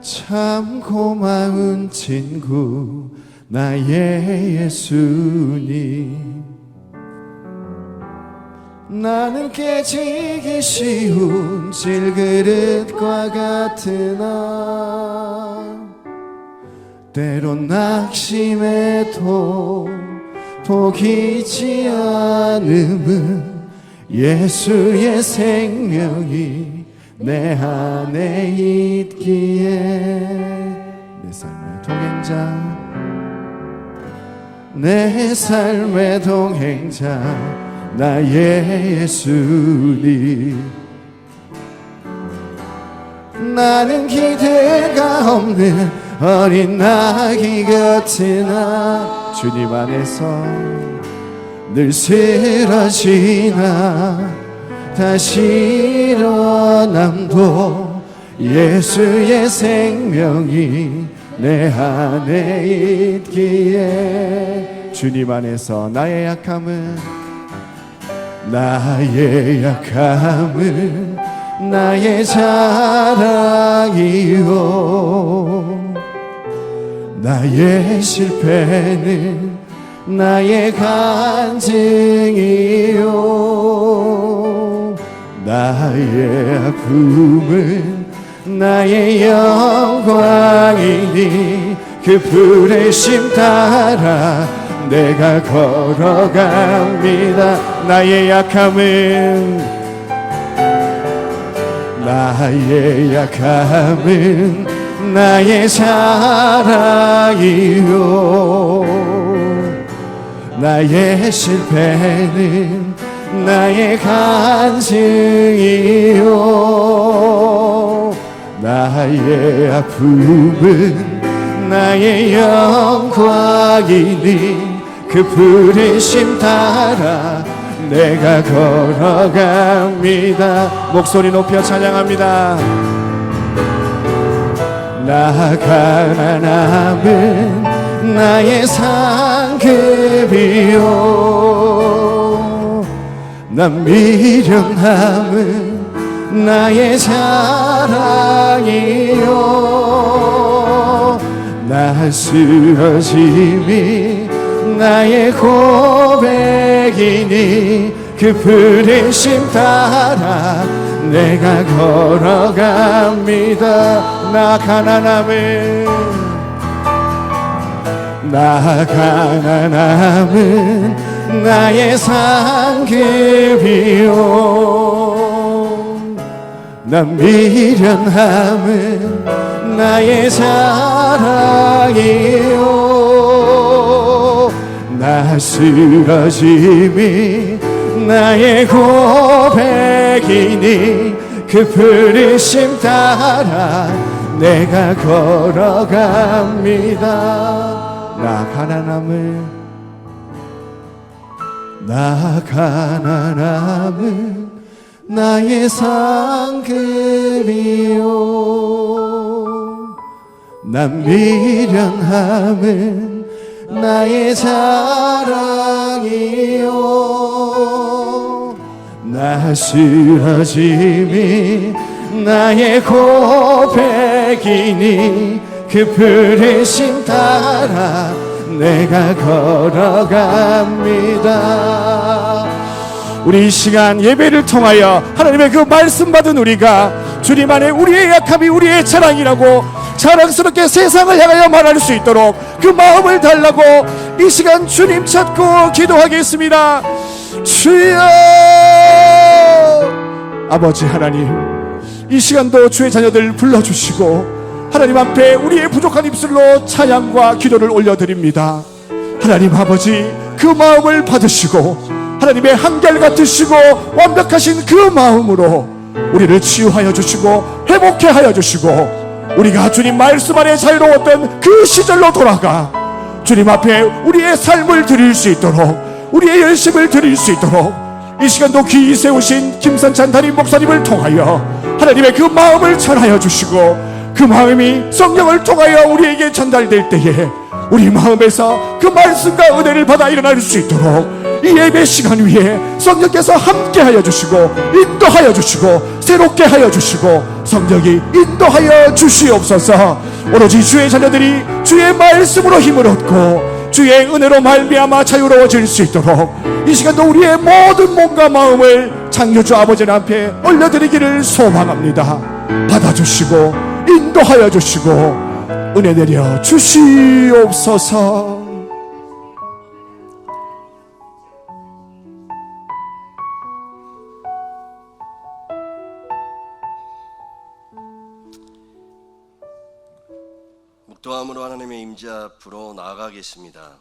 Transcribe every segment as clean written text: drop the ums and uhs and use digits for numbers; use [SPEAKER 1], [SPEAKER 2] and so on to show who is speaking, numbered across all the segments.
[SPEAKER 1] 참 고마운 친구 나의 예수님. 나는 깨지기 쉬운 질그릇과 같으나 때론 낙심해도 포기치 않음은 예수의 생명이 내 안에 있기에. 내 삶의 동행자, 내 삶의 동행자 나의 예수님. 나는 기대가 없는 어린 아기 같으나 주님 안에서 늘 쓰러지나 다시 일어남도 예수의 생명이 내 안에 있기에. 주님 안에서 나의 약함은 나의 자랑이요, 나의 실패는 나의 간증이요, 나의 아픔은 나의 영광이니 그 부르심 따라 내가 걸어갑니다. 나의 약함은 나의 자랑이요, 나의 실패는 나의 간증이요, 나의 아픔은 나의 영광이니 그 부르심 따라 내가 걸어갑니다. 목소리 높여 찬양합니다. 나 가난함은 나의 상급이요, 난 미련함은 나의 자랑이요, 나 쓰러짐이 나의 고백이니 그 부르심 따라 내가 걸어갑니다. 나 가난함은 나의 상급이요, 난 미련함은 나의 자랑이요, 나 쓰러짐이 나의 고백이니 그 부르심 따라 내가 걸어갑니다. 나 가난함은 나의 상급이요, 난 미련함은 나의 자랑이요, 나 쓰러짐이 나의 고백이니 그 부르심 따라 내가 걸어갑니다. 우리 이 시간 예배를 통하여 하나님의 그 말씀 받은 우리가 주님 안에 우리의 약함이 우리의 자랑이라고 자랑스럽게 세상을 향하여 말할 수 있도록 그 마음을 달라고 이 시간 주님 찾고 기도하겠습니다. 주여, 아버지 하나님, 이 시간도 주의 자녀들 불러주시고 하나님 앞에 우리의 부족한 입술로 찬양과 기도를 올려드립니다. 하나님 아버지, 그 마음을 받으시고 하나님의 한결같으시고 완벽하신 그 마음으로 우리를 치유하여 주시고 회복해 하여 주시고 우리가 주님 말씀 안에 자유로웠던 그 시절로 돌아가 주님 앞에 우리의 삶을 드릴 수 있도록, 우리의 열심을 드릴 수 있도록 이 시간도 귀히 세우신 김선찬 담임 목사님을 통하여 하나님의 그 마음을 전하여 주시고 그 마음이 성령을 통하여 우리에게 전달될 때에 우리 마음에서 그 말씀과 은혜를 받아 일어날 수 있도록 이 예배 시간 위에 성령께서 함께하여 주시고 인도하여 주시고 새롭게 하여 주시고 성령이 인도하여 주시옵소서. 오로지 주의 자녀들이 주의 말씀으로 힘을 얻고 주의 은혜로 말미암아 자유로워질 수 있도록 이 시간도 우리의 모든 몸과 마음을 창조주 아버지 앞에 올려드리기를 소망합니다. 받아주시고 인도하여 주시고 은혜 내려 주시옵소서.
[SPEAKER 2] 묵도함으로 하나님의 임재 앞으로 나아가겠습니다.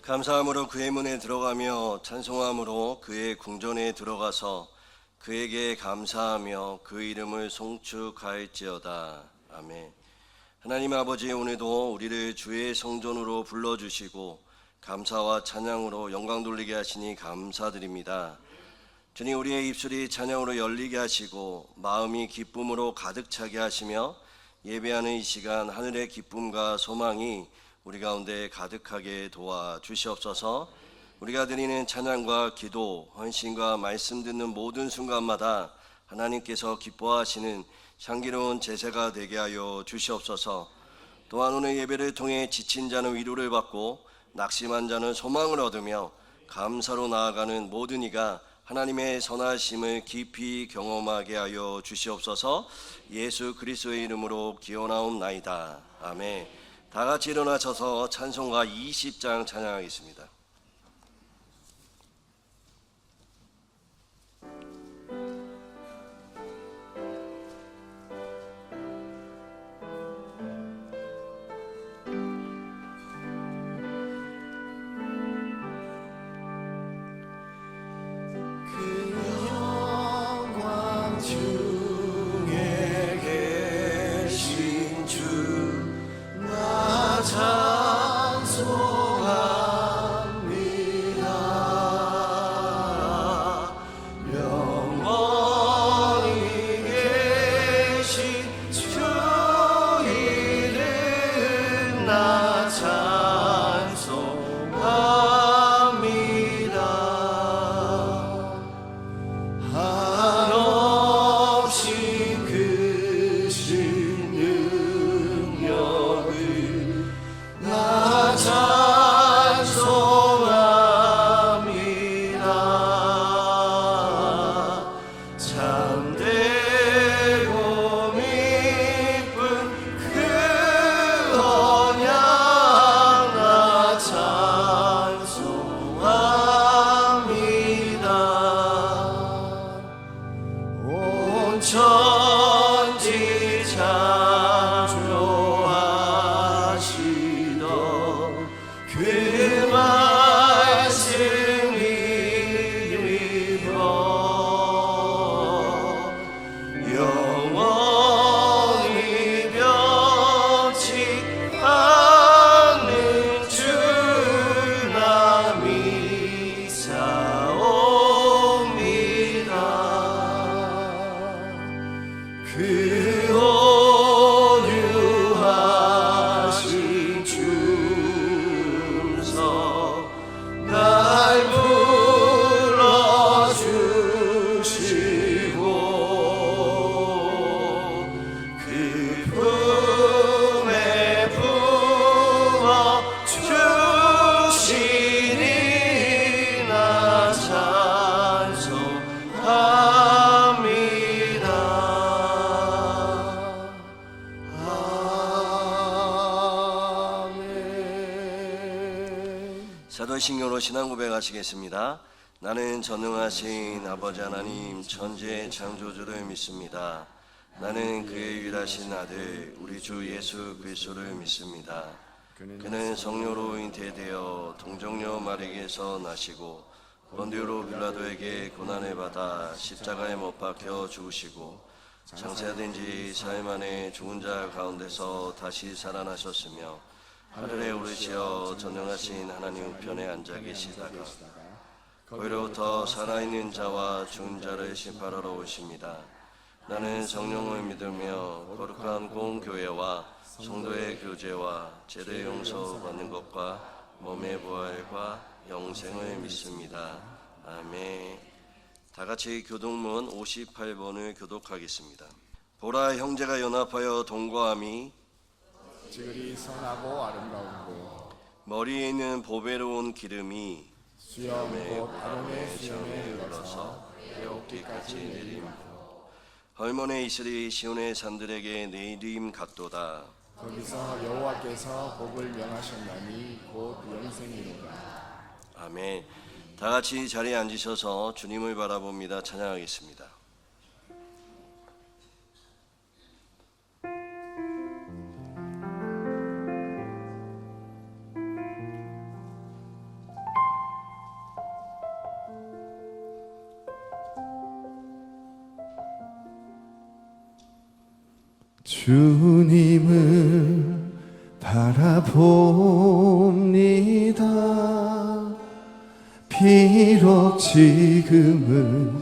[SPEAKER 2] 감사함으로 그의 문에 들어가며 찬송함으로 그의 궁전에 들어가서 그에게 감사하며 그 이름을 송축할지어다. 아멘. 하나님 아버지, 오늘도 우리를 주의 성전으로 불러주시고 감사와 찬양으로 영광 돌리게 하시니 감사드립니다. 주님, 우리의 입술이 찬양으로 열리게 하시고 마음이 기쁨으로 가득 차게 하시며 예배하는 이 시간 하늘의 기쁨과 소망이 우리 가운데 가득하게 도와주시옵소서. 우리가 드리는 찬양과 기도, 헌신과 말씀 듣는 모든 순간마다 하나님께서 기뻐하시는 향기로운 제사가 되게 하여 주시옵소서. 또한 오늘 예배를 통해 지친 자는 위로를 받고 낙심한 자는 소망을 얻으며 감사로 나아가는 모든 이가 하나님의 선하심을 깊이 경험하게 하여 주시옵소서. 예수 그리스도의 이름으로 기원하옵나이다. 아멘. 다 같이 일어나셔서 찬송가 20장 찬양하겠습니다. 사도신경으로 신앙 고백하시겠습니다. 나는 전능하신 아버지 하나님 천지의 창조주를 믿습니다. 나는 그의 유일하신 아들 우리 주 예수 그리스도를 믿습니다. 그는 성령으로 잉태되어 동정녀 마리에게서 나시고 본디오 빌라도에게 고난을 받아 십자가에 못 박혀 죽으시고 장사된 지 4일 만에 죽은 자 가운데서 다시 살아나셨으며 하늘에 오르시어 전능하신 하나님 우편에 앉아 계시다가 거기로부터 살아있는 자와 죽은 자를 심판하러 오십니다. 나는 성령을 믿으며 거룩한 공교회와 성도의 교제와 제대 용서 받는 것과 몸의 부활과 영생을 믿습니다. 아멘. 다 같이 교독문 58번을 교독하겠습니다. 보라, 형제가 연합하여 동거함이
[SPEAKER 1] 지글이 선하고 아름다운고
[SPEAKER 2] 머리에 있는 보배로운 기름이
[SPEAKER 1] 수염 곧 아론의 수염에
[SPEAKER 2] 흘러서 뼈어깨까지 내림. 헐몬에 이슬이 시온의 산들에게 내림 같도다.
[SPEAKER 1] 거기서 여호와께서 복을 명하셨나니 곧 영생이로다.
[SPEAKER 2] 아멘. 다 같이 자리에 앉으셔서 주님을 바라봅니다. 찬양하겠습니다.
[SPEAKER 1] 주님을 바라봅니다. 비록 지금은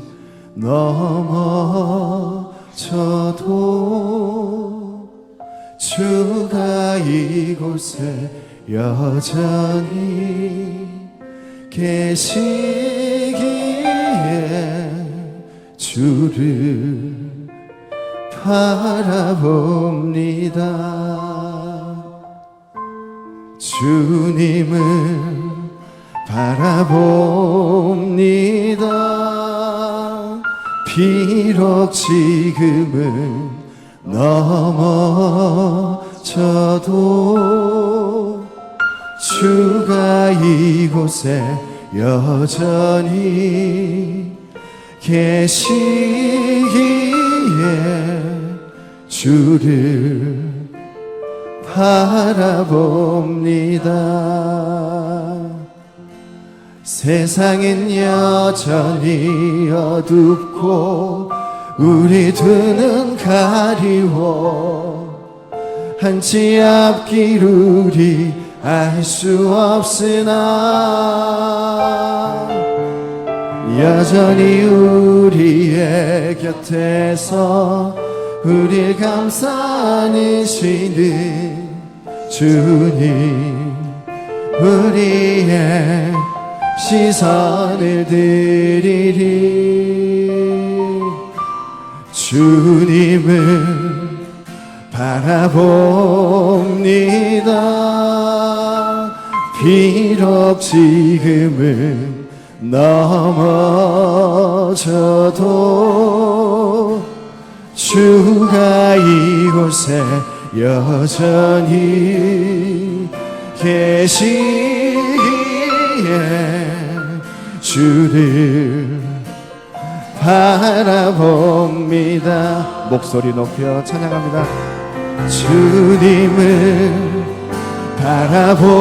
[SPEAKER 1] 넘어져도 주가 이곳에 여전히 계시기에 주를 바라봅니다. 주님을 바라봅니다. 비록 지금은 넘어져도 주가 이곳에 여전히 계시기에 주를 바라봅니다. 세상은 여전히 어둡고 우리 두 눈 가리워 한치 앞길 우리 알 수 없으나 여전히 우리의 곁에서 우릴 감싸 안으시는 주님, 우리의 시선을 드리리. 주님을 바라봅니다. 비록 지금은 넘어져도 주가 이곳에 여전히 계시기에 주를 바라봅니다. 목소리 높여 찬양합니다. 주님을 바라봅니다.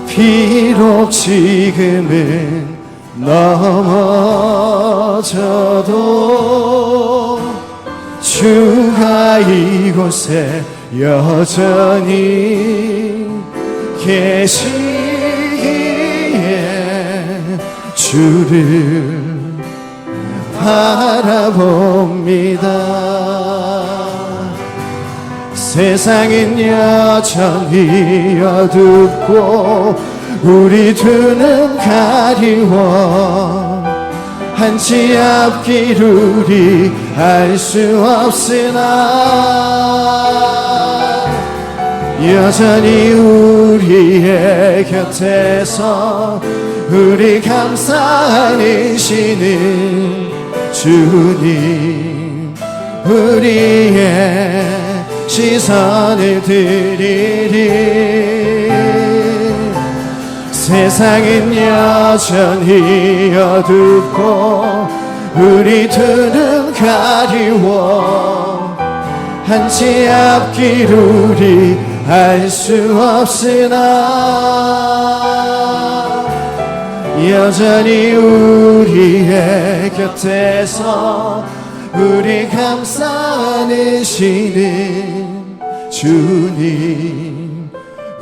[SPEAKER 1] 비록 지금은 넘어져도 주가 이곳에 여전히 계시기에 주를 바라봅니다. 세상은 여전히 어둡고 우리 두 눈 가리워 한치 앞길 우리 알 수 없으나 여전히 우리의 곁에서 우리 감싸 안으시는 주님, 우리의 시선을 드리리. 세상은 여전히 어둡고 우리 두 눈 가리워 한치 앞길 우리 알 수 없으나 여전히 우리의 곁에서 우리 감싸 안으시는 주님,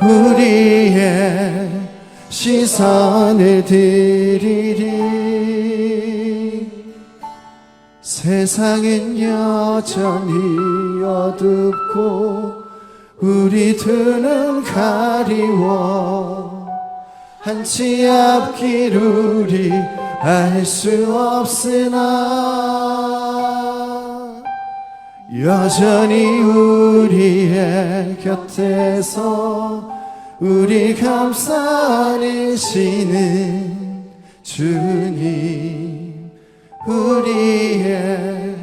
[SPEAKER 1] 우리의 시선을 드리리. 세상은 여전히 어둡고 우리 두 눈 가리워 한치 앞길 우리 알 수 없으나 여전히 우리의 곁에서 우리 감싸 안으시는 주님, 우리의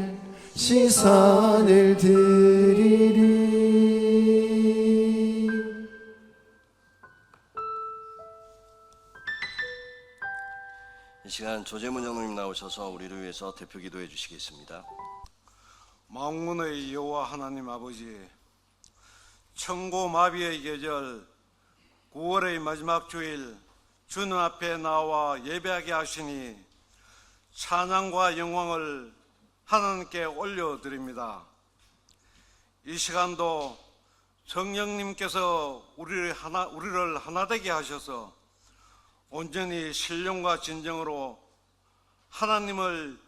[SPEAKER 1] 시선을 드리리.
[SPEAKER 2] 이 시간 조재문 장로님 나오셔서 우리를 위해서 대표 기도해 주시겠습니다.
[SPEAKER 3] 만군의 여호와 하나님 아버지, 천고 마비의 계절 9월의 마지막 주일 주님 앞에 나와 예배하게 하시니 찬양과 영광을 하나님께 올려드립니다. 이 시간도 성령님께서 우리를 하나 되게 하셔서 온전히 신령과 진정으로 하나님을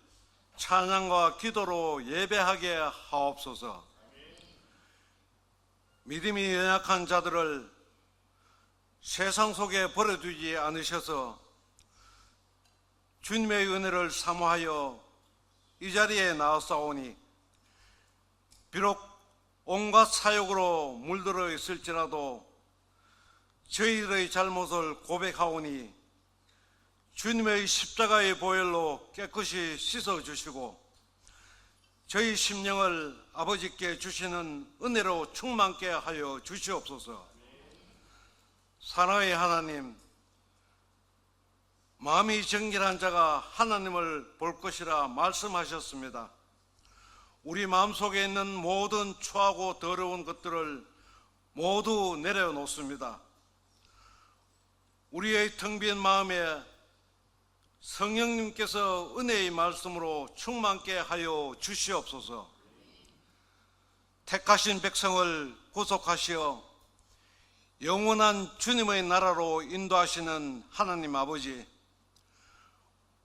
[SPEAKER 3] 찬양과 기도로 예배하게 하옵소서. 믿음이 연약한 자들을 세상 속에 버려두지 않으셔서 주님의 은혜를 사모하여 이 자리에 나왔사오니 비록 온갖 사욕으로 물들어 있을지라도 저희들의 잘못을 고백하오니 주님의 십자가의 보혈로 깨끗이 씻어주시고 저희 심령을 아버지께 주시는 은혜로 충만케 하여 주시옵소서. 사랑의 하나님, 마음이 정결한 자가 하나님을 볼 것이라 말씀하셨습니다. 우리 마음속에 있는 모든 추하고 더러운 것들을 모두 내려놓습니다. 우리의 텅 빈 마음에 성령님께서 은혜의 말씀으로 충만케 하여 주시옵소서. 택하신 백성을 구속하시어 영원한 주님의 나라로 인도하시는 하나님 아버지,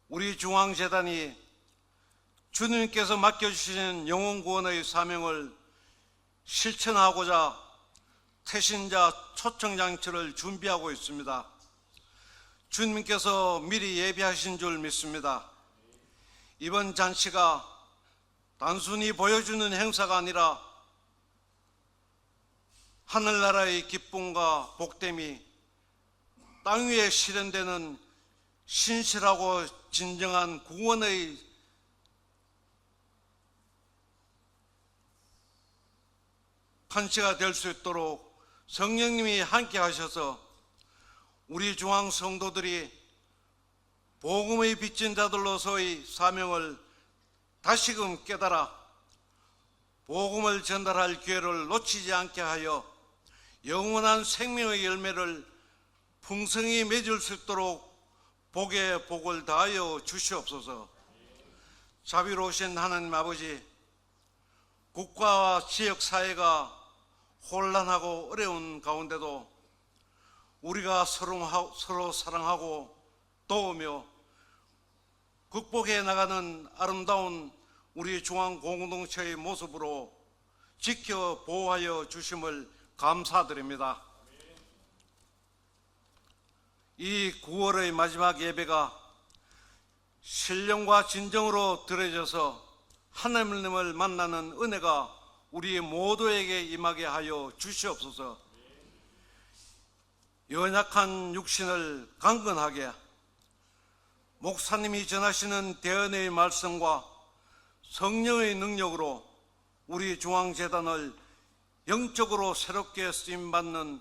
[SPEAKER 3] 우리 중앙재단이 주님께서 맡겨주시는 영혼구원의 사명을 실천하고자 태신자 초청장치를 준비하고 있습니다. 주님께서 미리 예비하신 줄 믿습니다. 이번 잔치가 단순히 보여주는 행사가 아니라 하늘나라의 기쁨과 복됨이 땅 위에 실현되는 신실하고 진정한 구원의 판치가 될 수 있도록 성령님이 함께 하셔서 우리 중앙 성도들이 복음의 빚진 자들로서의 사명을 다시금 깨달아 복음을 전달할 기회를 놓치지 않게 하여 영원한 생명의 열매를 풍성히 맺을 수 있도록 복에 복을 다하여 주시옵소서. 자비로우신 하나님 아버지, 국가와 지역 사회가 혼란하고 어려운 가운데도 우리가 서로 사랑하고 도우며 극복해 나가는 아름다운 우리 중앙 공동체의 모습으로 지켜 보호하여 주심을 감사드립니다. 이 9월의 마지막 예배가 신령과 진정으로 드려져서 하나님을 만나는 은혜가 우리 모두에게 임하게 하여 주시옵소서. 연약한 육신을 강건하게 목사님이 전하시는 대언의 말씀과 성령의 능력으로 우리 중앙재단을 영적으로 새롭게 쓰임받는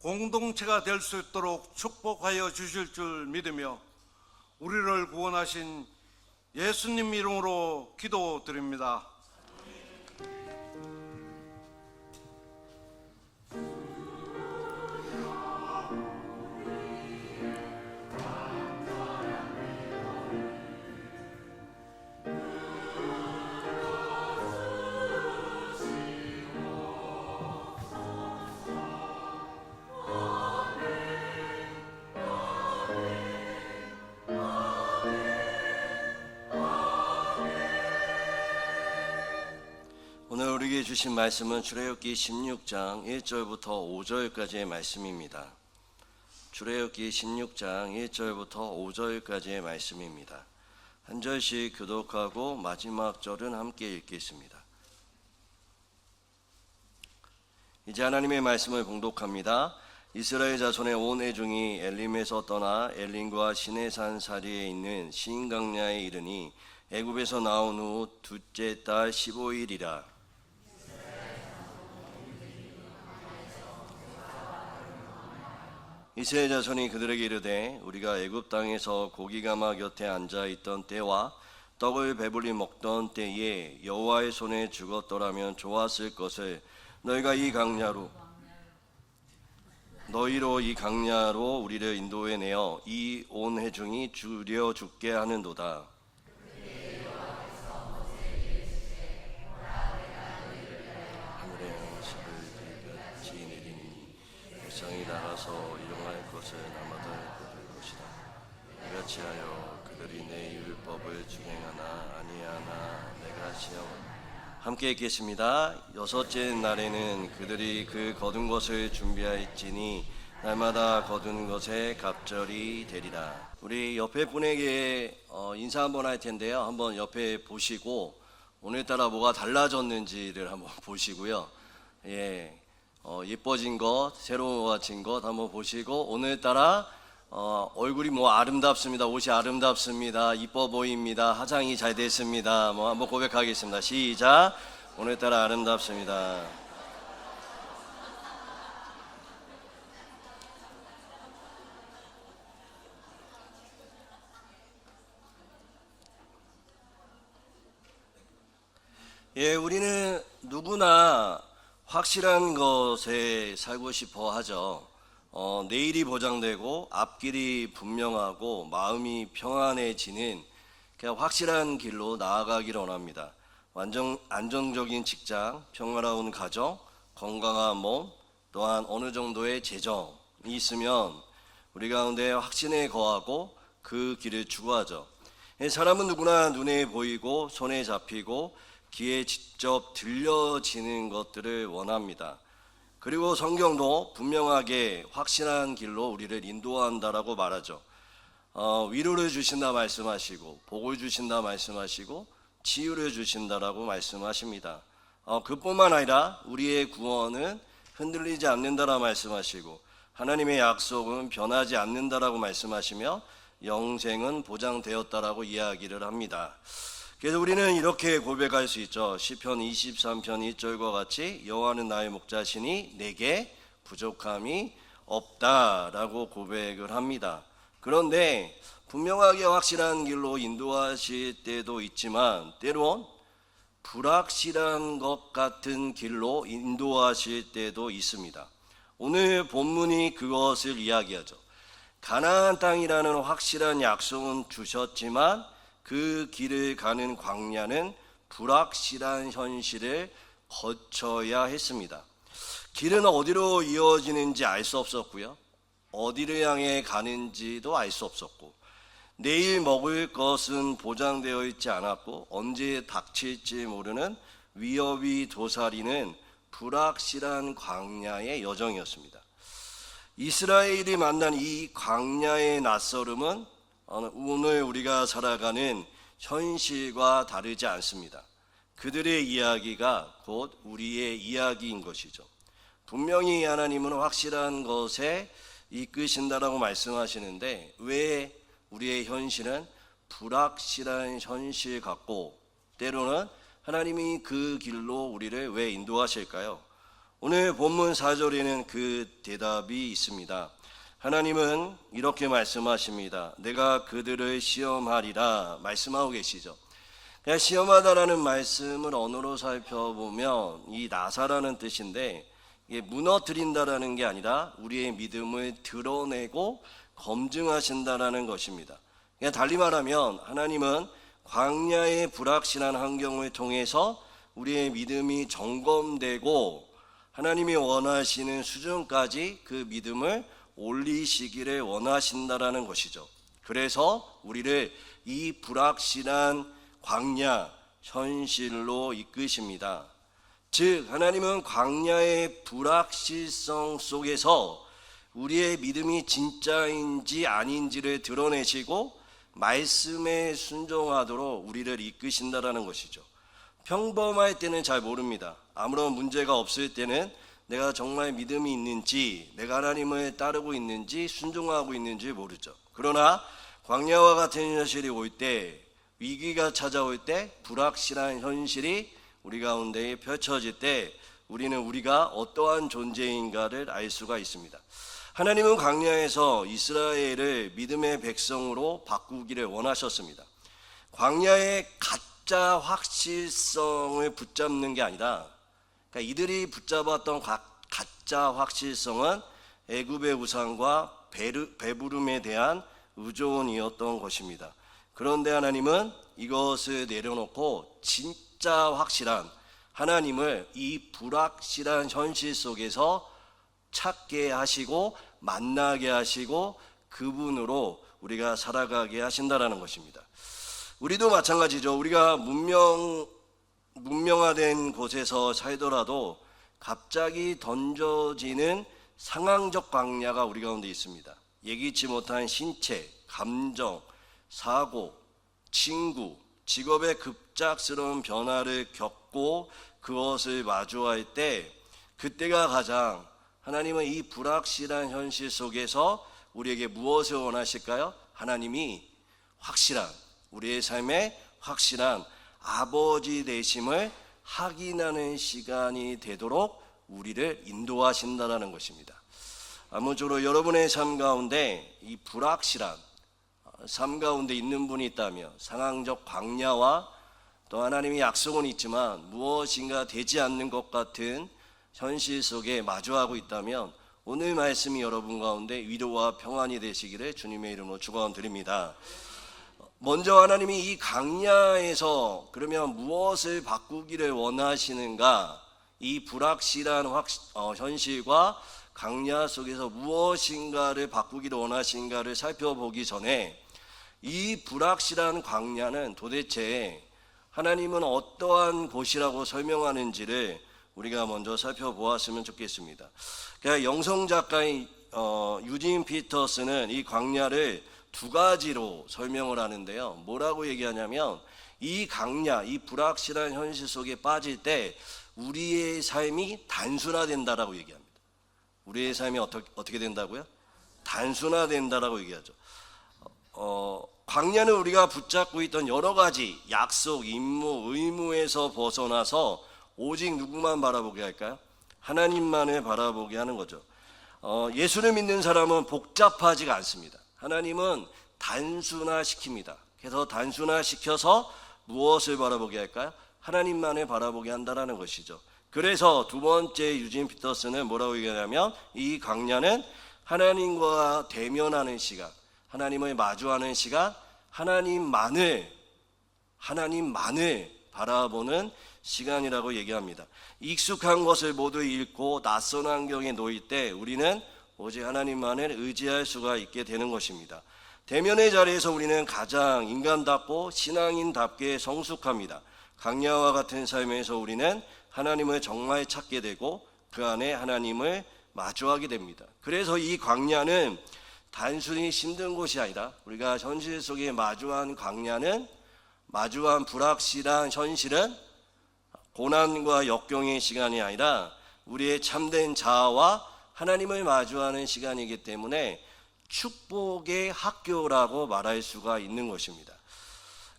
[SPEAKER 3] 공동체가 될 수 있도록 축복하여 주실 줄 믿으며 우리를 구원하신 예수님 이름으로 기도드립니다.
[SPEAKER 2] 오늘 우리에게 주신 말씀은 출애굽기 16장 1절부터 5절까지의 말씀입니다. 출애굽기 16장 1절부터 5절까지의 말씀입니다. 한 절씩 교독하고 마지막 절은 함께 읽겠습니다. 이제 하나님의 말씀을 봉독합니다. 이스라엘 자손의 온 회중이 엘림에서 떠나 엘림과 시내산 사리에 있는 시인강야에 이르니 애굽에서 나온 후 둘째 달 15일이라. 이스라엘 자손이 그들에게 이르되 우리가 애굽 땅에서 고기가마 곁에 앉아 있던 때와 떡을 배불리 먹던 때에 여호와의 손에 죽었더라면 좋았을 것을 너희로 이 강야로 우리를 인도해 내어 이 온 회중이 주려 죽게 하는도다. 하늘의 양식을 비같이 내리니 백성이 나가서 일용할 것을 나마다 거둘 것이다. 이같이 하여 그들이 내 율법을 준행하나 아니하나 내가 시험하나. 함께 읽겠습니다. 여섯째 날에는 그들이 그 거둔 것을 준비하였지니 날마다 거둔 것에 갑절이 되리라. 우리 옆에 분에게 인사 한번 할 텐데요. 한번 옆에 보시고 오늘따라 뭐가 달라졌는지를 한번 보시고요. 예뻐진 것, 새로워진 것 한번 보시고 오늘따라 얼굴이 뭐 아름답습니다. 옷이 아름답습니다. 이뻐 보입니다. 화장이 잘 됐습니다. 뭐 한번 고백하겠습니다. 시작. 오늘따라 아름답습니다. 우리는 누구나 확실한 것에 살고 싶어 하죠. 내일이 보장되고 앞길이 분명하고 마음이 평안해지는 그냥 확실한 길로 나아가기를 원합니다. 안정적인 직장, 평화로운 가정, 건강한 몸, 또한 어느 정도의 재정이 있으면 우리 가운데 확신에 거하고 그 길을 추구하죠. 사람은 누구나 눈에 보이고 손에 잡히고 귀에 직접 들려지는 것들을 원합니다. 그리고 성경도 분명하게 확실한 길로 우리를 인도한다라고 말하죠. 위로를 주신다 말씀하시고 복을 주신다 말씀하시고 치유를 주신다라고 말씀하십니다. 그뿐만 아니라 우리의 구원은 흔들리지 않는다라고 말씀하시고 하나님의 약속은 변하지 않는다라고 말씀하시며 영생은 보장되었다라고 이야기를 합니다. 그래서 우리는 이렇게 고백할 수 있죠. 시편 23편 1절과 같이 여호와는 나의 목자시니 내게 부족함이 없다라고 고백을 합니다. 그런데 분명하게 확실한 길로 인도하실 때도 있지만 때론 불확실한 것 같은 길로 인도하실 때도 있습니다. 오늘 본문이 그것을 이야기하죠. 가나안 땅이라는 확실한 약속은 주셨지만 그 길을 가는 광야는 불확실한 현실을 거쳐야 했습니다. 길은 어디로 이어지는지 알 수 없었고요. 어디를 향해 가는지도 알 수 없었고 내일 먹을 것은 보장되어 있지 않았고 언제 닥칠지 모르는 위협이 도사리는 불확실한 광야의 여정이었습니다. 이스라엘이 만난 이 광야의 낯설음은 오늘 우리가 살아가는 현실과 다르지 않습니다. 그들의 이야기가 곧 우리의 이야기인 것이죠. 분명히 하나님은 확실한 것에 이끄신다라고 말씀하시는데 왜 우리의 현실은 불확실한 현실 같고 때로는 하나님이 그 길로 우리를 왜 인도하실까요? 오늘 본문 4절에는 그 대답이 있습니다. 하나님은 이렇게 말씀하십니다. 내가 그들을 시험하리라 말씀하고 계시죠. 그냥 시험하다라는 말씀을 언어로 살펴보면 이 나사라는 뜻인데, 이게 무너뜨린다라는 게 아니라 우리의 믿음을 드러내고 검증하신다라는 것입니다. 그냥 달리 말하면 하나님은 광야의 불확실한 환경을 통해서 우리의 믿음이 점검되고 하나님이 원하시는 수준까지 그 믿음을 올리시기를 원하신다라는 것이죠. 그래서 우리를 이 불확실한 광야 현실로 이끄십니다. 즉 하나님은 광야의 불확실성 속에서 우리의 믿음이 진짜인지 아닌지를 드러내시고 말씀에 순종하도록 우리를 이끄신다라는 것이죠. 평범할 때는 잘 모릅니다. 아무런 문제가 없을 때는 내가 정말 믿음이 있는지, 내가 하나님을 따르고 있는지, 순종하고 있는지 모르죠. 그러나 광야와 같은 현실이 올 때, 위기가 찾아올 때, 불확실한 현실이 우리 가운데 펼쳐질 때 우리는 우리가 어떠한 존재인가를 알 수가 있습니다. 하나님은 광야에서 이스라엘을 믿음의 백성으로 바꾸기를 원하셨습니다. 광야의 가짜 확실성을 붙잡는 게 아니라, 그러니까 이들이 붙잡았던 가짜 확실성은 애굽의 우상과 배부름에 대한 의존이었던 것입니다. 그런데 하나님은 이것을 내려놓고 진짜 확실한 하나님을 이 불확실한 현실 속에서 찾게 하시고 만나게 하시고 그분으로 우리가 살아가게 하신다라는 것입니다. 우리도 마찬가지죠. 우리가 문명화된 곳에서 살더라도 갑자기 던져지는 상황적 광야가 우리 가운데 있습니다. 예기치 못한 신체, 감정, 사고, 친구, 직업의 급작스러운 변화를 겪고 그것을 마주할 때, 그때가 가장 하나님은 이 불확실한 현실 속에서 우리에게 무엇을 원하실까요? 하나님이 확실한, 우리의 삶에 확실한 아버지 되심을 확인하는 시간이 되도록 우리를 인도하신다는 것입니다. 아무쪼록 여러분의 삶 가운데 이 불확실한 삶 가운데 있는 분이 있다면, 상황적 광야와 또 하나님이 약속은 있지만 무엇인가 되지 않는 것 같은 현실 속에 마주하고 있다면, 오늘 말씀이 여러분 가운데 위로와 평안이 되시기를 주님의 이름으로 축원드립니다. 먼저 하나님이 이 광야에서 그러면 무엇을 바꾸기를 원하시는가, 이 불확실한 현실과 광야 속에서 무엇인가를 바꾸기를 원하신가를 살펴보기 전에, 이 불확실한 광야는 도대체 하나님은 어떠한 곳이라고 설명하는지를 우리가 먼저 살펴보았으면 좋겠습니다. 그러니까 영성 작가인 유진 피터스는 이 광야를 두 가지로 설명을 하는데요. 뭐라고 얘기하냐면, 이 광야, 이 불확실한 현실 속에 빠질 때 우리의 삶이 단순화된다라고 얘기합니다. 우리의 삶이 어떻게 된다고요? 단순화된다라고 얘기하죠. 광야는 우리가 붙잡고 있던 여러 가지 약속, 임무, 의무에서 벗어나서 오직 누구만 바라보게 할까요? 하나님만을 바라보게 하는 거죠. 예수를 믿는 사람은 복잡하지가 않습니다. 하나님은 단순화시킵니다. 그래서 단순화시켜서 무엇을 바라보게 할까요? 하나님만을 바라보게 한다는 것이죠. 그래서 두 번째 유진 피터스는 뭐라고 얘기하냐면, 이 광야는 하나님과 대면하는 시간, 하나님을 마주하는 시간, 하나님만을 바라보는 시간이라고 얘기합니다. 익숙한 것을 모두 잃고 낯선 환경에 놓일 때 우리는 오직 하나님만을 의지할 수가 있게 되는 것입니다. 대면의 자리에서 우리는 가장 인간답고 신앙인답게 성숙합니다. 광야와 같은 삶에서 우리는 하나님을 정말 찾게 되고 그 안에 하나님을 마주하게 됩니다. 그래서 이 광야는 단순히 힘든 곳이 아니라, 우리가 현실 속에 마주한 광야는, 마주한 불확실한 현실은 고난과 역경의 시간이 아니라 우리의 참된 자아와 하나님을 마주하는 시간이기 때문에 축복의 학교라고 말할 수가 있는 것입니다.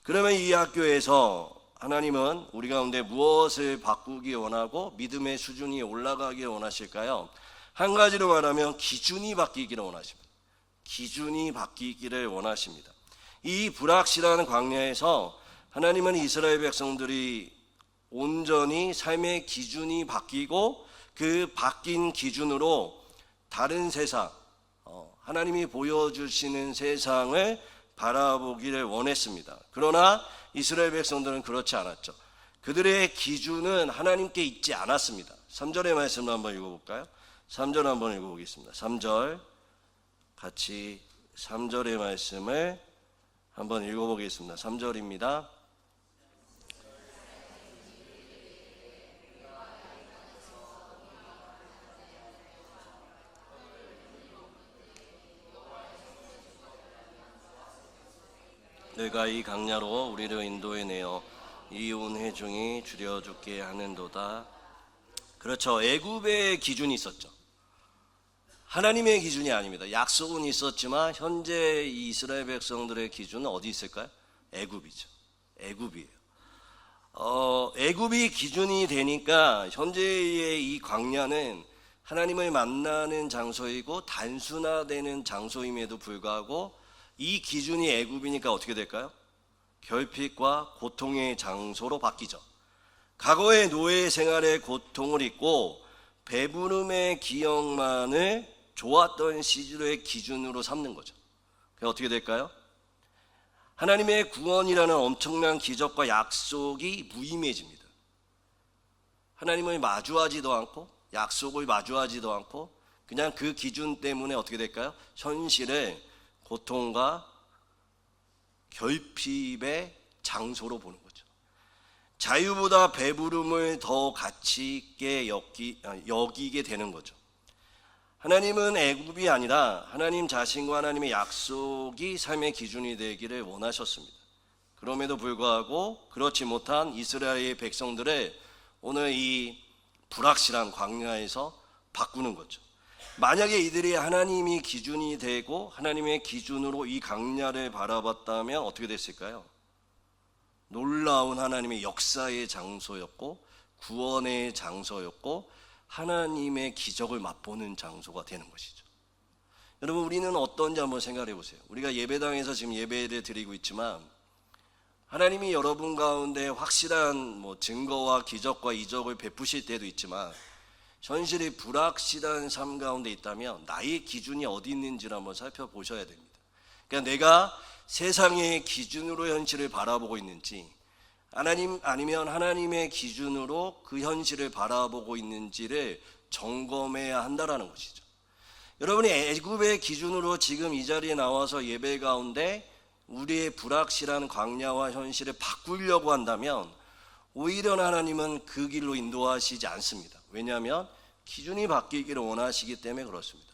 [SPEAKER 2] 그러면 이 학교에서 하나님은 우리 가운데 무엇을 바꾸기 원하고 믿음의 수준이 올라가길 원하실까요? 한 가지로 말하면 기준이 바뀌기를 원하십니다. 기준이 바뀌기를 원하십니다. 이 불확실한 광야에서 하나님은 이스라엘 백성들이 온전히 삶의 기준이 바뀌고 그 바뀐 기준으로 다른 세상, 하나님이 보여주시는 세상을 바라보기를 원했습니다. 그러나 이스라엘 백성들은 그렇지 않았죠. 그들의 기준은 하나님께 있지 않았습니다. 3절의 말씀을 한번 읽어볼까요? 3절 한번 읽어보겠습니다. 3절 같이 3절의 말씀을 한번 읽어보겠습니다. 3절입니다. 너희가 이 강야로 우리를 인도해내어 이 온 회중이 줄여 죽게 하는도다. 그렇죠. 애굽의 기준이 있었죠. 하나님의 기준이 아닙니다. 약속은 있었지만 현재 이 이스라엘 백성들의 기준은 어디 있을까요? 애굽이죠. 애굽이에요. 애굽이 기준이 되니까 현재의 이 광야는 하나님을 만나는 장소이고 단순화되는 장소임에도 불구하고 이 기준이 애굽이니까 어떻게 될까요? 결핍과 고통의 장소로 바뀌죠. 과거의 노예 생활의 고통을 잊고 배부름의 기억만을 좋았던 시절의 기준으로 삼는 거죠. 그게 어떻게 될까요? 하나님의 구원이라는 엄청난 기적과 약속이 무의미해집니다. 하나님을 마주하지도 않고 약속을 마주하지도 않고 그냥 그 기준 때문에 어떻게 될까요? 현실을 고통과 결핍의 장소로 보는 거죠. 자유보다 배부름을 더 가치 있게 여기게 되는 거죠. 하나님은 애굽이 아니라 하나님 자신과 하나님의 약속이 삶의 기준이 되기를 원하셨습니다. 그럼에도 불구하고 그렇지 못한 이스라엘의 백성들을 오늘 이 불확실한 광야에서 바꾸는 거죠. 만약에 이들이 하나님이 기준이 되고 하나님의 기준으로 이 광야를 바라봤다면 어떻게 됐을까요? 놀라운 하나님의 역사의 장소였고 구원의 장소였고 하나님의 기적을 맛보는 장소가 되는 것이죠. 여러분, 우리는 어떤지 한번 생각해 보세요. 우리가 예배당에서 지금 예배를 드리고 있지만 하나님이 여러분 가운데 확실한 증거와 기적과 이적을 베푸실 때도 있지만 현실이 불확실한 삶 가운데 있다면 나의 기준이 어디 있는지를 한번 살펴보셔야 됩니다. 그러니까 내가 세상의 기준으로 현실을 바라보고 있는지 아니면 하나님의 기준으로 그 현실을 바라보고 있는지를 점검해야 한다라는 것이죠. 여러분이 애굽의 기준으로 지금 이 자리에 나와서 예배 가운데 우리의 불확실한 광야와 현실을 바꾸려고 한다면 오히려 하나님은 그 길로 인도하시지 않습니다. 왜냐하면 기준이 바뀌기를 원하시기 때문에 그렇습니다.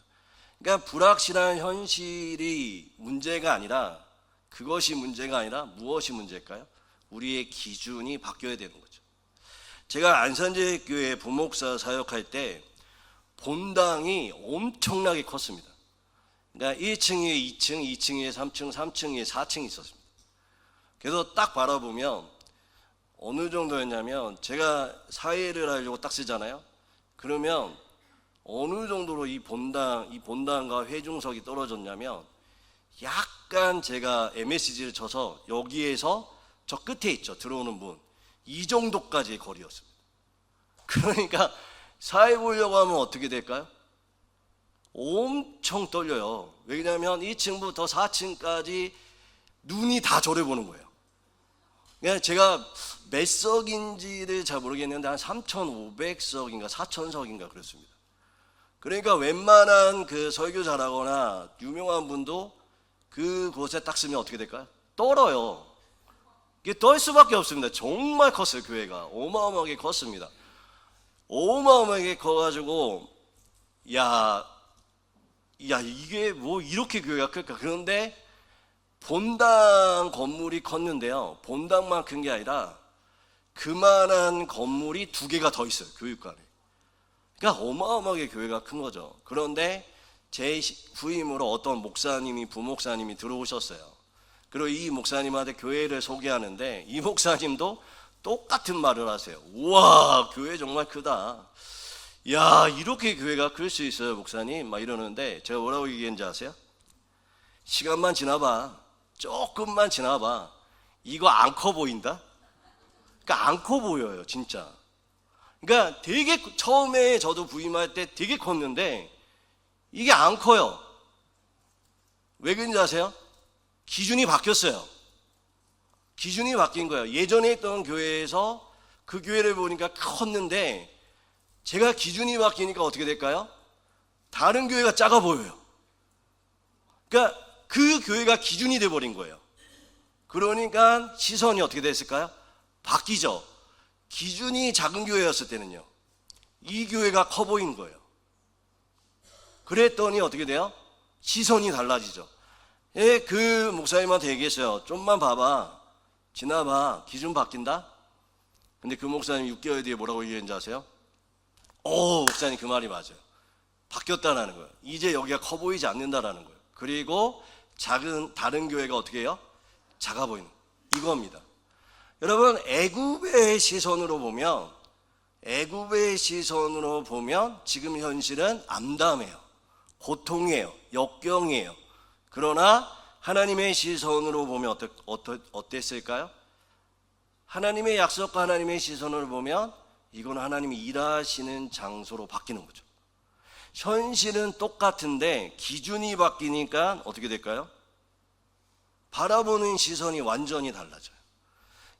[SPEAKER 2] 그러니까 불확실한 현실이 문제가 아니라 그것이 문제가 아니라 무엇이 문제일까요? 우리의 기준이 바뀌어야 되는 거죠. 제가 안산제교회 부목사 사역할 때 본당이 엄청나게 컸습니다. 그러니까 1층 위에 2층, 2층 위에 3층, 3층 위에 4층이 있었습니다. 그래서 딱 바라보면 어느 정도였냐면 제가 사회를 하려고 딱 쓰잖아요. 그러면 어느 정도로 이 본당과 회중석이 떨어졌냐면 약간 제가 MSG를 쳐서 여기에서 저 끝에 있죠. 들어오는 문. 이 정도까지의 거리였습니다. 그러니까 사회 보려고 하면 어떻게 될까요? 엄청 떨려요. 왜냐하면 2층부터 4층까지 눈이 다 저를 보는 거예요. 그러니까 제가 몇 석인지를 잘 모르겠는데 한 3,500석인가 4,000석인가 그렇습니다. 그러니까 웬만한 그 설교 잘하거나 유명한 분도 그곳에 딱 쓰면 어떻게 될까요? 떨어요. 이게 떨 수밖에 없습니다. 정말 컸어요. 교회가 어마어마하게 컸습니다. 어마어마하게 커가지고 야 이게 뭐 이렇게 교회가 클까? 그런데 본당 건물이 컸는데요. 본당만 큰 게 아니라 그만한 건물이 2개가 더 있어요. 교육관에. 그러니까 어마어마하게 교회가 큰 거죠. 그런데 제 후임으로 어떤 부목사님이 들어오셨어요. 그리고 이 목사님한테 교회를 소개하는데 이 목사님도 똑같은 말을 하세요. 우와, 교회 정말 크다. 야, 이렇게 교회가 클 수 있어요, 목사님? 막 이러는데 제가 뭐라고 얘기했는지 아세요? 시간만 지나봐. 조금만 지나봐. 이거 안 커 보인다? 그러니까 안 커 보여요, 진짜. 그러니까 되게 처음에 저도 부임할 때 되게 컸는데 이게 안 커요. 왜 그런지 아세요? 기준이 바뀌었어요. 기준이 바뀐 거예요. 예전에 있던 교회에서 그 교회를 보니까 컸는데 제가 기준이 바뀌니까 어떻게 될까요? 다른 교회가 작아 보여요. 그러니까 그 교회가 기준이 돼버린 거예요. 그러니까 시선이 어떻게 됐을까요? 바뀌죠. 기준이 작은 교회였을 때는요, 이 교회가 커 보인 거예요. 그랬더니 어떻게 돼요? 시선이 달라지죠. 예, 그 목사님한테 얘기했어요. 좀만 봐봐. 지나봐. 기준 바뀐다? 근데 그 목사님 6개월 뒤에 뭐라고 얘기했는지 아세요? 목사님 그 말이 맞아요. 바뀌었다라는 거예요. 이제 여기가 커 보이지 않는다라는 거예요. 그리고 다른 교회가 어떻게 해요? 작아 보이는 이겁니다. 여러분, 애굽의 시선으로 보면 지금 현실은 암담해요. 고통이에요. 역경이에요. 그러나 하나님의 시선으로 보면 어땠을까요? 하나님의 약속과 하나님의 시선을 보면 이건 하나님이 일하시는 장소로 바뀌는 거죠. 현실은 똑같은데 기준이 바뀌니까 어떻게 될까요? 바라보는 시선이 완전히 달라져요.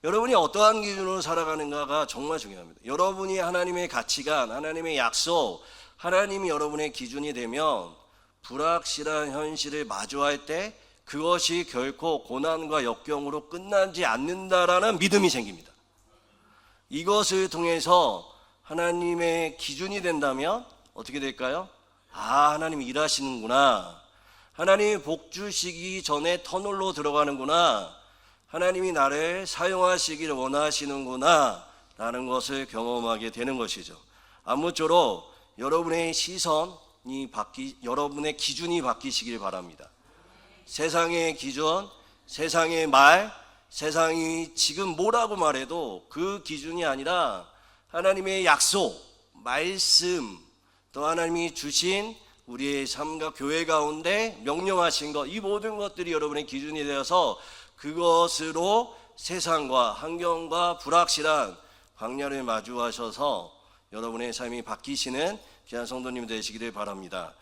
[SPEAKER 2] 여러분이 어떠한 기준으로 살아가는가가 정말 중요합니다. 여러분이 하나님의 가치관, 하나님의 약속, 하나님이 여러분의 기준이 되면 불확실한 현실을 마주할 때 그것이 결코 고난과 역경으로 끝나지 않는다라는 믿음이 생깁니다. 이것을 통해서 하나님의 기준이 된다면 어떻게 될까요? 하나님이 일하시는구나. 하나님이 복 주시기 전에 터널로 들어가는구나. 하나님이 나를 사용하시기를 원하시는구나 라는 것을 경험하게 되는 것이죠. 아무쪼록 여러분의 여러분의 기준이 바뀌시길 바랍니다. 세상의 기준, 세상의 말, 세상이 지금 뭐라고 말해도 그 기준이 아니라 하나님의 약속, 말씀, 또 하나님이 주신 우리의 삶과 교회 가운데 명령하신 것, 이 모든 것들이 여러분의 기준이 되어서 그것으로 세상과 환경과 불확실한 광야를 마주하셔서 여러분의 삶이 바뀌시는 귀한 성도님 되시기를 바랍니다.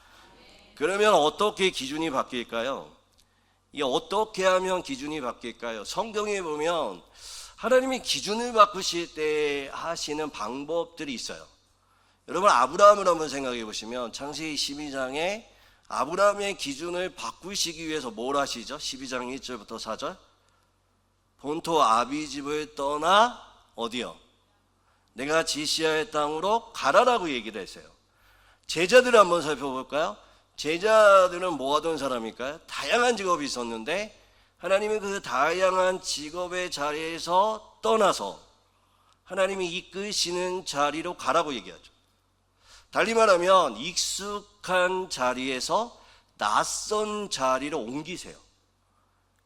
[SPEAKER 2] 그러면 어떻게 기준이 바뀔까요? 이 어떻게 하면 기준이 바뀔까요? 성경에 보면 하나님이 기준을 바꾸실 때 하시는 방법들이 있어요. 여러분, 아브라함을 한번 생각해 보시면 창세기 12장에 아브라함의 기준을 바꾸시기 위해서 뭘 하시죠? 12장 1절부터 4절. 본토 아비집을 떠나 어디요? 내가 지시할 땅으로 가라라고 얘기를 했어요. 제자들을 한번 살펴볼까요? 제자들은 뭐 하던 사람일까요? 다양한 직업이 있었는데 하나님이 그 다양한 직업의 자리에서 떠나서 하나님이 이끄시는 자리로 가라고 얘기하죠. 달리 말하면 익숙한 자리에서 낯선 자리로 옮기세요.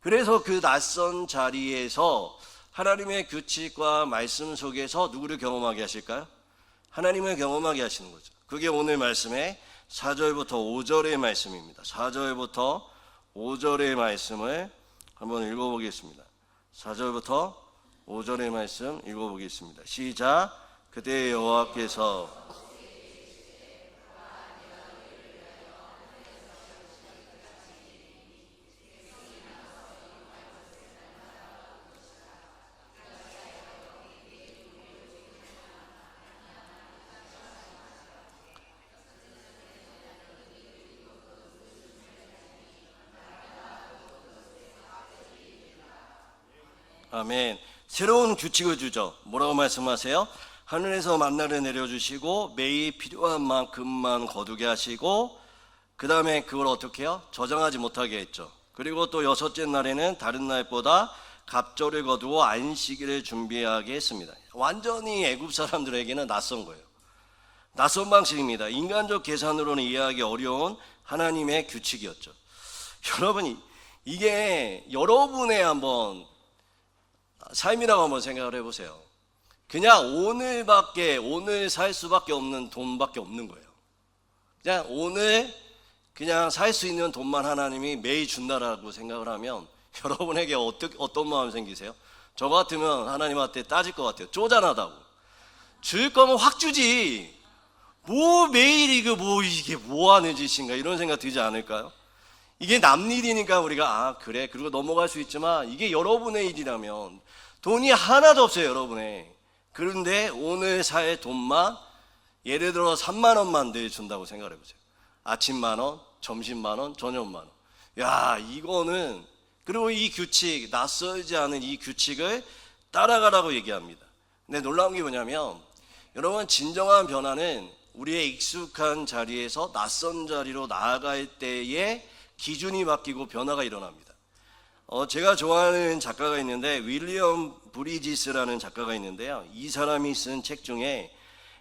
[SPEAKER 2] 그래서 그 낯선 자리에서 하나님의 규칙과 말씀 속에서 누구를 경험하게 하실까요? 하나님을 경험하게 하시는 거죠. 그게 오늘 말씀의 4절부터 5절의 말씀입니다. 4절부터 5절의 말씀을 한번 읽어보겠습니다. 4절부터 5절의 말씀 읽어보겠습니다. 시작. 그때 여호와께서 아멘. 새로운 규칙을 주죠. 뭐라고 말씀하세요? 하늘에서 만나를 내려주시고 매일 필요한 만큼만 거두게 하시고 그 다음에 그걸 어떻게 해요? 저장하지 못하게 했죠. 그리고 또 여섯째 날에는 다른 날보다 갑절을 거두고 안식일을 준비하게 했습니다. 완전히 애굽 사람들에게는 낯선 거예요. 낯선 방식입니다. 인간적 계산으로는 이해하기 어려운 하나님의 규칙이었죠. 여러분이 이게 여러분의 한번 삶이라고 한번 생각을 해보세요. 그냥 오늘 살 수밖에 없는 돈밖에 없는 거예요. 그냥 오늘 그냥 살 수 있는 돈만 하나님이 매일 준다라고 생각을 하면 여러분에게 어떤 마음 생기세요? 저 같으면 하나님한테 따질 것 같아요. 쪼잔하다고. 줄 거면 확 주지. 뭐 매일 이게 뭐 하는 짓인가 이런 생각 들지 않을까요? 이게 남 일이니까 우리가 그래 그리고 넘어갈 수 있지만 이게 여러분의 일이라면 돈이 하나도 없어요 여러분의. 그런데 오늘 살 돈만 예를 들어 3만 원만 늘 준다고 생각해 보세요. 아침 만 원, 점심 만 원, 저녁 만 원. 야 이거는 그리고 이 규칙 낯설지 않은 이 규칙을 따라가라고 얘기합니다. 근데 놀라운 게 뭐냐면 여러분 진정한 변화는 우리의 익숙한 자리에서 낯선 자리로 나아갈 때에 기준이 바뀌고 변화가 일어납니다. 제가 좋아하는 작가가 있는데 윌리엄 브리지스라는 작가가 있는데요. 이 사람이 쓴 책 중에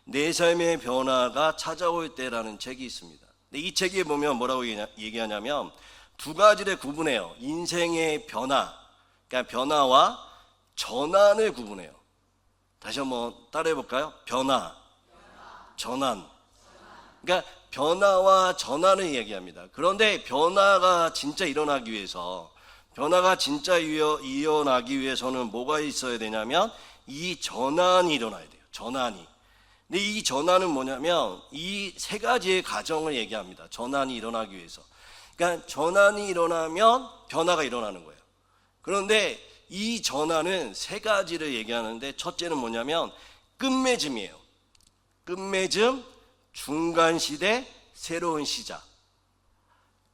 [SPEAKER 2] 내 삶의 변화가 찾아올 때라는 책이 있습니다. 근데 이 책에 보면 뭐라고 얘기하냐면 두 가지를 구분해요. 인생의 변화, 그러니까 변화와 전환을 구분해요. 다시 한번 따라해 볼까요? 변화, 전환. 그러니까 변화와 전환을 얘기합니다. 그런데 변화가 진짜 일어나기 위해서 일어나기 위해서는 뭐가 있어야 되냐면 이 전환이 일어나야 돼요. 전환이. 근데 이 전환은 뭐냐면 이 세 가지의 과정을 얘기합니다. 전환이 일어나기 위해서. 그러니까 전환이 일어나면 변화가 일어나는 거예요. 그런데 이 전환은 세 가지를 얘기하는데 첫째는 뭐냐면 끝맺음이에요. 끝맺음, 중간시대, 새로운 시작.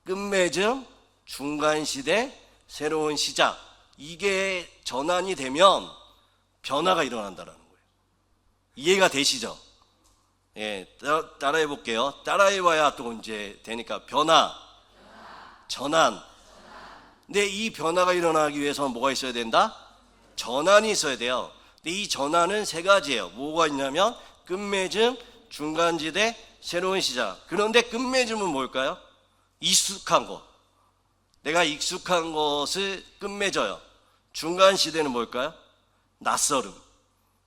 [SPEAKER 2] 끝맺음, 중간시대, 새로운 시작. 이게 전환이 되면 변화가 일어난다는 거예요. 이해가 되시죠? 예, 따라해 볼게요. 따라해 봐야 또 이제 되니까 변화, 전환. 근데 이 변화가 일어나기 위해서는 뭐가 있어야 된다? 전환이 있어야 돼요. 근데 이 전환은 세 가지예요. 뭐가 있냐면 끝맺음, 중간지대, 새로운 시작. 그런데 끝맺음은 뭘까요? 익숙한 것. 내가 익숙한 것을 끝맺어요. 중간시대는 뭘까요? 낯설음.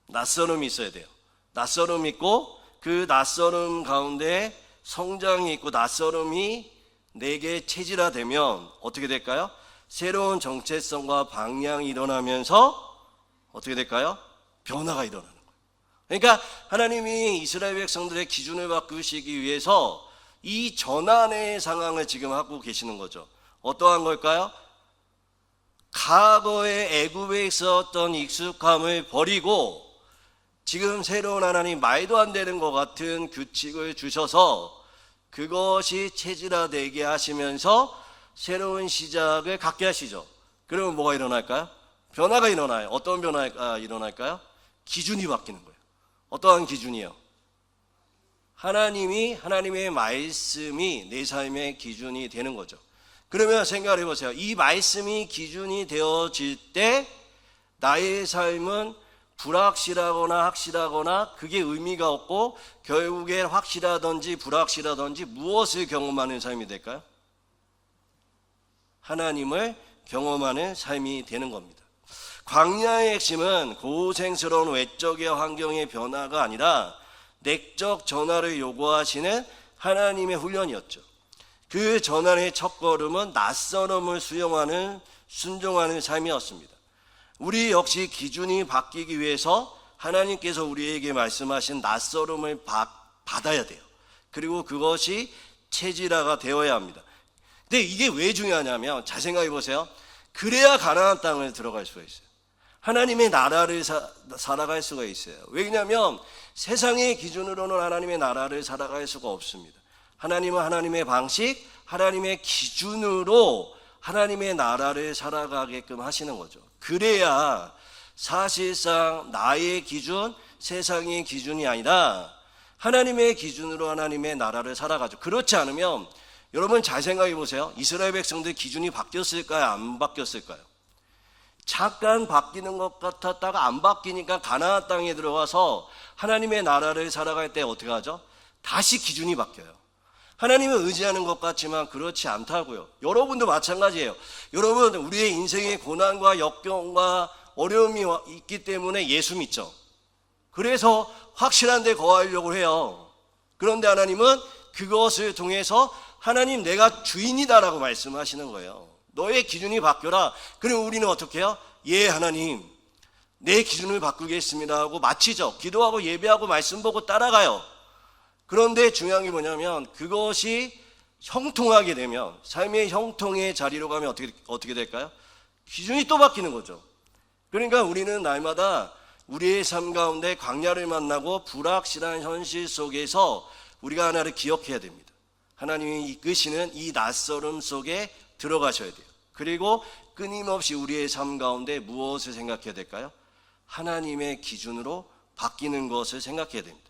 [SPEAKER 2] 낯설음이 있어야 돼요. 낯설음 있고 그 낯설음 가운데 성장이 있고 낯설음이 내게 체질화되면 어떻게 될까요? 새로운 정체성과 방향이 일어나면서 어떻게 될까요? 변화가 일어나는 거예요. 그러니까 하나님이 이스라엘 백성들의 기준을 바꾸시기 위해서 이 전환의 상황을 지금 하고 계시는 거죠. 어떠한 걸까요? 과거의 애굽에 있었던 익숙함을 버리고 지금 새로운 하나님 말도 안 되는 것 같은 규칙을 주셔서 그것이 체질화되게 하시면서 새로운 시작을 갖게 하시죠. 그러면 뭐가 일어날까요? 변화가 일어나요. 어떤 변화가 일어날까요? 기준이 바뀌는 거예요. 어떠한 기준이요? 하나님의 말씀이 내 삶의 기준이 되는 거죠. 그러면 생각을 해보세요. 이 말씀이 기준이 되어질 때 나의 삶은 불확실하거나 확실하거나 그게 의미가 없고 결국에 확실하든지 불확실하든지 무엇을 경험하는 삶이 될까요? 하나님을 경험하는 삶이 되는 겁니다. 광야의 핵심은 고생스러운 외적의 환경의 변화가 아니라 내적 전화를 요구하시는 하나님의 훈련이었죠. 그 전환의 첫걸음은 낯설음을 수용하는 순종하는 삶이었습니다. 우리 역시 기준이 바뀌기 위해서 하나님께서 우리에게 말씀하신 낯설음을 받아야 돼요. 그리고 그것이 체질화가 되어야 합니다. 근데 이게 왜 중요하냐면 잘 생각해 보세요. 그래야 가나안 땅을 들어갈 수가 있어요. 하나님의 나라를 살아갈 수가 있어요. 왜냐하면 세상의 기준으로는 하나님의 나라를 살아갈 수가 없습니다. 하나님은 하나님의 방식, 하나님의 기준으로 하나님의 나라를 살아가게끔 하시는 거죠. 그래야 사실상 나의 기준, 세상의 기준이 아니라 하나님의 기준으로 하나님의 나라를 살아가죠. 그렇지 않으면 여러분 잘 생각해 보세요. 이스라엘 백성들 기준이 바뀌었을까요? 안 바뀌었을까요? 잠깐 바뀌는 것 같았다가 안 바뀌니까 가나안 땅에 들어가서 하나님의 나라를 살아갈 때 어떻게 하죠? 다시 기준이 바뀌어요. 하나님을 의지하는 것 같지만 그렇지 않다고요. 여러분도 마찬가지예요. 여러분 우리의 인생의 고난과 역경과 어려움이 있기 때문에 예수 믿죠. 그래서 확실한 데 거하려고 해요. 그런데 하나님은 그것을 통해서 하나님 내가 주인이다라고 말씀하시는 거예요. 너의 기준이 바뀌어라. 그럼 우리는 어떻게 해요? 예, 하나님 내 기준을 바꾸겠습니다 하고 마치죠. 기도하고 예배하고 말씀 보고 따라가요. 그런데 중요한 게 뭐냐면 그것이 형통하게 되면, 삶의 형통의 자리로 가면 어떻게 될까요? 기준이 또 바뀌는 거죠. 그러니까 우리는 날마다 우리의 삶 가운데 광야를 만나고 불확실한 현실 속에서 우리가 하나를 기억해야 됩니다. 하나님이 이끄시는 이 낯설음 속에 들어가셔야 돼요. 그리고 끊임없이 우리의 삶 가운데 무엇을 생각해야 될까요? 하나님의 기준으로 바뀌는 것을 생각해야 됩니다.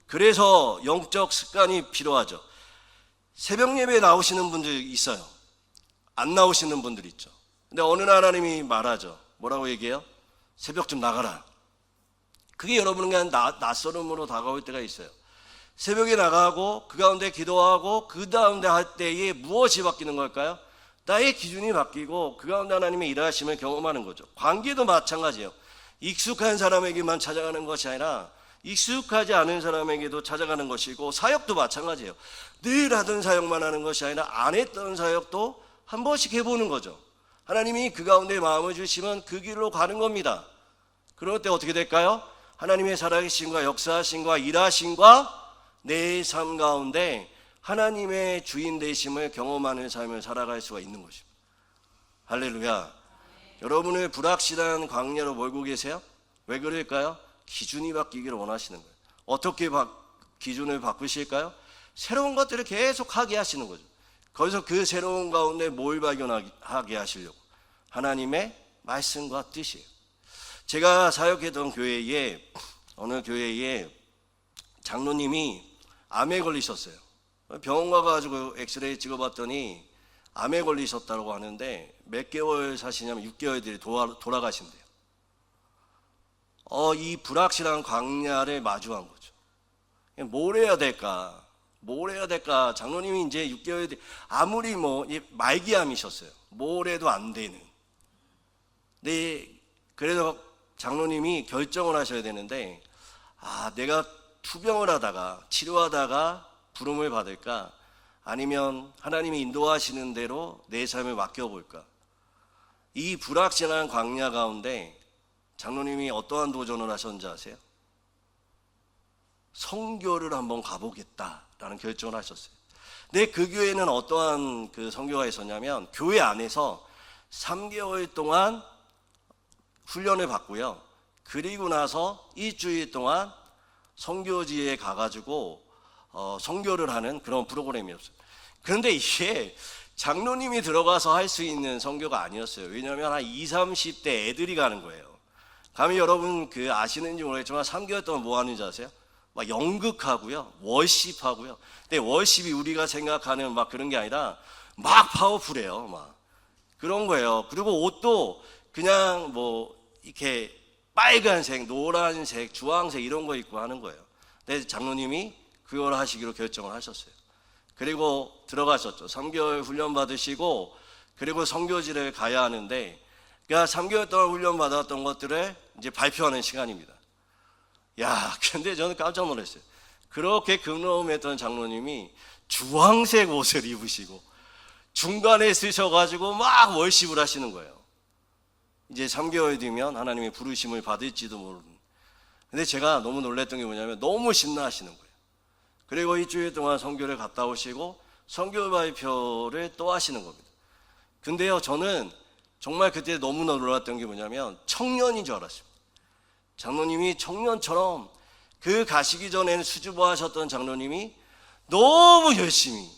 [SPEAKER 2] 그래서 영적 습관이 필요하죠. 새벽 예배에 나오시는 분들 있어요. 안 나오시는 분들 있죠. 근데 어느 날 하나님이 말하죠. 뭐라고 얘기해요? 새벽 좀 나가라. 그게 여러분은 그냥 낯설음으로 다가올 때가 있어요. 새벽에 나가고 그 가운데 기도하고 그 가운데 할 때에 무엇이 바뀌는 걸까요? 나의 기준이 바뀌고 그 가운데 하나님의 일하심을 경험하는 거죠. 관계도 마찬가지예요. 익숙한 사람에게만 찾아가는 것이 아니라 익숙하지 않은 사람에게도 찾아가는 것이고, 사역도 마찬가지예요. 늘 하던 사역만 하는 것이 아니라 안 했던 사역도 한 번씩 해보는 거죠. 하나님이 그 가운데 마음을 주시면 그 길로 가는 겁니다. 그럴 때 어떻게 될까요? 하나님의 살아계심과 역사하심과 일하심과 내 삶 가운데 하나님의 주인 되심을 경험하는 삶을 살아갈 수가 있는 것입니다. 할렐루야. 여러분을 불확실한 광야로 몰고 계세요? 왜 그럴까요? 기준이 바뀌기를 원하시는 거예요. 어떻게 기준을 바꾸실까요? 새로운 것들을 계속 하게 하시는 거죠. 거기서 그 새로운 가운데 뭘 발견하게 하시려고? 하나님의 말씀과 뜻이에요. 제가 사역했던 교회에, 어느 교회에 장로님이 암에 걸리셨어요. 병원 가가지고 엑스레이 찍어봤더니 암에 걸리셨다고 하는데 몇 개월 사시냐면 6개월 뒤에 돌아가신대요. 이 불확실한 광야를 마주한 거죠. 뭘 해야 될까? 뭘 해야 될까? 장로님이 이제 6개월 뒤에 아무리 말기암이셨어요. 뭘 해도 안 되는. 네, 그래서 장로님이 결정을 하셔야 되는데, 내가 투병을 하다가 치료하다가 부름을 받을까? 아니면 하나님이 인도하시는 대로 내 삶을 맡겨볼까? 이 불확실한 광야 가운데 장로님이 어떠한 도전을 하셨는지 아세요? 선교를 한번 가보겠다라는 결정을 하셨어요. 근데 그 교회는 어떠한 그 선교가 있었냐면, 교회 안에서 3개월 동안 훈련을 받고요. 그리고 나서 일주일 동안 선교지에 가가지고 선교를 하는 그런 프로그램이었어요. 그런데 이게 장로님이 들어가서 할 수 있는 선교가 아니었어요. 왜냐하면 한 20, 30대 애들이 가는 거예요. 감히 여러분 아시는지 모르겠지만 3개월 동안 뭐 하는지 아세요? 막 연극하고요, 월십하고요. 근데 월십이 우리가 생각하는 막 그런 게 아니라 막 파워풀해요. 막 그런 거예요. 그리고 옷도 그냥 이렇게 빨간색, 노란색, 주황색 이런 거 입고 하는 거예요. 근데 장로님이 그걸 하시기로 결정을 하셨어요. 그리고 들어가셨죠. 3개월 훈련 받으시고, 그리고 선교지를 가야 하는데, 그러니까 3개월 동안 훈련 받았던 것들을 이제 발표하는 시간입니다. 근데 저는 깜짝 놀랐어요. 그렇게 근엄했던 장로님이 주황색 옷을 입으시고 중간에 쓰셔가지고 막 월십을 하시는 거예요. 이제 3개월 뒤면 하나님의 부르심을 받을지도 모르는. 근데 제가 너무 놀랐던 게 뭐냐면 너무 신나하시는 거예요. 그리고 일주일 동안 선교를 갔다 오시고 선교 발표를 또 하시는 겁니다. 근데요, 저는 정말 그때 너무나 놀랐던 게 뭐냐면 청년인 줄 알았어요. 장로님이 청년처럼 가시기 전에는 수주보 하셨던 장로님이 너무 열심히,